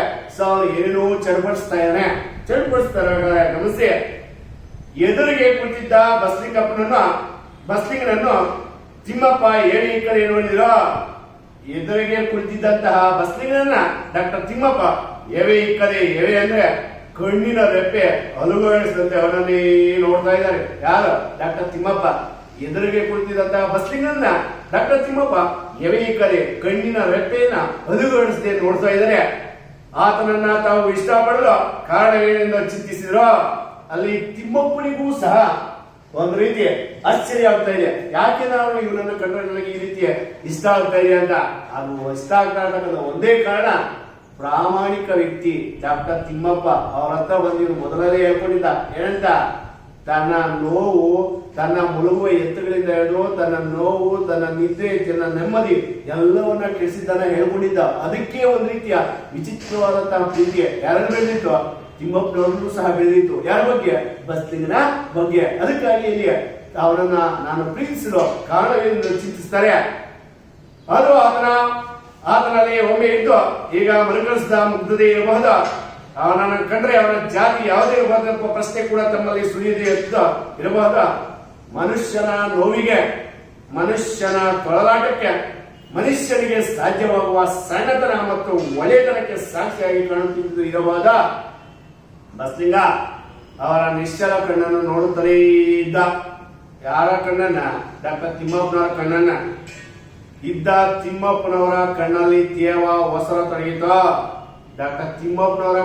ಅವನು ಏನೇನೋ ಚಡ್ಪಡಿಸ್ತಾ ಇದ್ದಾನೆ. ಚಡ್ಪಡಿಸ್ತಾರೆ ಗಮನಿಸಿ. ಎದುರಿಗೆ ಕುಳಿತಿದ್ದ ಬಸ್ಲಿಂಗನನ್ನು ತಿಮ್ಮಪ್ಪ ಏಳಿ ಈ ಕಡೆ ನೋಡಿದ್ರು. ಎದುರಿಗೆ ಕುಳಿತಿದ್ದಂತಹ ಬಸ್ಲಿಂಗನನ್ನ ಡಾಕ್ಟರ್ ತಿಮ್ಮಪ್ಪ ಎವೆ ಈ ಕಡೆ, ಎವೆ ಅಂದ್ರೆ ಕಣ್ಣಿನ ರೆಪ್ಪೆ ಅಲುಗಾಡಿಸಿದಂತೆ ಅವನನ್ನೇ ನೋಡ್ತಾ ಇದ್ದಾರೆ. ಯಾರು? ಡಾಕ್ಟರ್ ತಿಮ್ಮಪ್ಪ. ಎದುರಿಗೆ ಕುಳಿತಿದ್ದಂತಹ ಬಸ್ಲಿಂಗನ್ನ ಡಾಕ್ಟರ್ ತಿಮ್ಮಪ್ಪ ಎವೆ ಈ ಕಡೆ, ಕಣ್ಣಿನ ರೆಪ್ಪೆಯನ್ನ ಅಲುಗಾಡಿಸದೆ ನೋಡ್ತಾ ಇದ್ದಾರೆ. ಆತನನ್ನ ತಾವು ಇಷ್ಟಪಡಲು ಕಾರಣವೇನೆಂದು ಚಿಂತಿಸಿದ್ರು. ಅಲ್ಲಿ ತಿಮ್ಮಪ್ಪನಿಗೂ ಸಹ ಒಂದು ರೀತಿ ಆಶ್ಚರ್ಯ ಆಗ್ತಾ ಇದೆ. ಯಾಕೆ ನಾನು ಇವನನ್ನು ಕಂಡ್ರೆ ನನಗೆ ಈ ರೀತಿ ಇಷ್ಟ ಆಗ್ತಾ ಇದೆ ಅಂತ. ಅದು ಇಷ್ಟ ಆಗ್ತಾ ಇರ್ತಕ್ಕಂಥ ಒಂದೇ ಕಾರಣ, ಪ್ರಾಮಾಣಿಕ ವ್ಯಕ್ತಿ ಡಾಕ್ಟರ್ ತಿಮ್ಮಪ್ಪ. ಅವರ ಹತ್ರ ಬಂದಿರು ಮೊದಲನೇ ಹೇಳ್ಕೊಂಡಿದ್ದ. ಏನಂತ? ತನ್ನ ನೋವು, ತನ್ನ ಮುಳುಗುವ ಎತ್ತುಗಳಿಂದ ಹಿಡಿದು ತನ್ನ ನೋವು, ತನ್ನ ನಿದ್ದೆ, ತನ್ನ ನೆಮ್ಮದಿ ಎಲ್ಲವನ್ನ ಕೆಡಿಸಿದ್ದಾನೆ ಹೇಳ್ಕೊಂಡಿದ್ದ. ಅದಕ್ಕೆ ಒಂದು ರೀತಿಯ ವಿಚಿತ್ರವಾದಂತಹ ಪ್ರೀತಿ ಯಾರನ್ನು ಬೆಳೆದಿತ್ತು? ತಿಮ್ಮಪ್ಪನವ್ರಿಗೂ ಸಹ ಬೆಳೆದಿತ್ತು. ಯಾರ ಬಗ್ಗೆ? ಬಸ್ಲಿಂಗನ ಬಗ್ಗೆ. ಅದಕ್ಕಾಗಿ ಇಲ್ಲಿ ಅವನನ್ನ ನಾನು ಪ್ರೀತಿಸಲು ಕಾರಣವೇನೆಂದು ಚಿಂತಿಸ್ತಾರೆ. ಅದು ಆತನಲ್ಲಿ ಒಮ್ಮೆ ಇದ್ದು ಈಗ ಮರುಕಳಿಸಿದ ಮುಗ್ಧತೆ ಇರಬಹುದು. ಅವನನ್ನು ಕಂಡ್ರೆ ಅವನ ಜಾತಿ ಯಾವುದೇ ಇರಬಹುದು ಪ್ರಶ್ನೆ ಕೂಡ ತಮ್ಮಲ್ಲಿ ಸುಳಿಯದೆ ಇರಬಹುದು. ಮನುಷ್ಯನ ನೋವಿಗೆ, ಮನುಷ್ಯನ ತೊಳಲಾಟಕ್ಕೆ, ಮನುಷ್ಯನಿಗೆ ಸಾಧ್ಯವಾಗುವ ಸಣ್ಣತನ ಮತ್ತು ಒಳ್ಳೆತನಕ್ಕೆ ಸಾಕ್ಷಿಯಾಗಿ ಕಾಣುತ್ತಿದ್ದು ಇರಬಹುದ. ಬಸ್ಲಿಂಗ ಅವರ ನಿಶ್ಚಲ ಕಣ್ಣನ್ನು ನೋಡುತ್ತಲೇ ಇದ್ದ. ಯಾರ ಕಣ್ಣನ್ನ? ಡಾಕ್ಟರ್ ತಿಮ್ಮಪ್ಪನವರ ಕಣ್ಣನ್ನ. ಇದ್ದ ತಿಮ್ಮಪ್ಪನವರ ಕಣ್ಣಲ್ಲಿ ತೇವ ಒಸರ ತೊಡಗಿತ. ಡಾಕ್ಟರ್ ತಿಮ್ಮಪ್ಪನವರ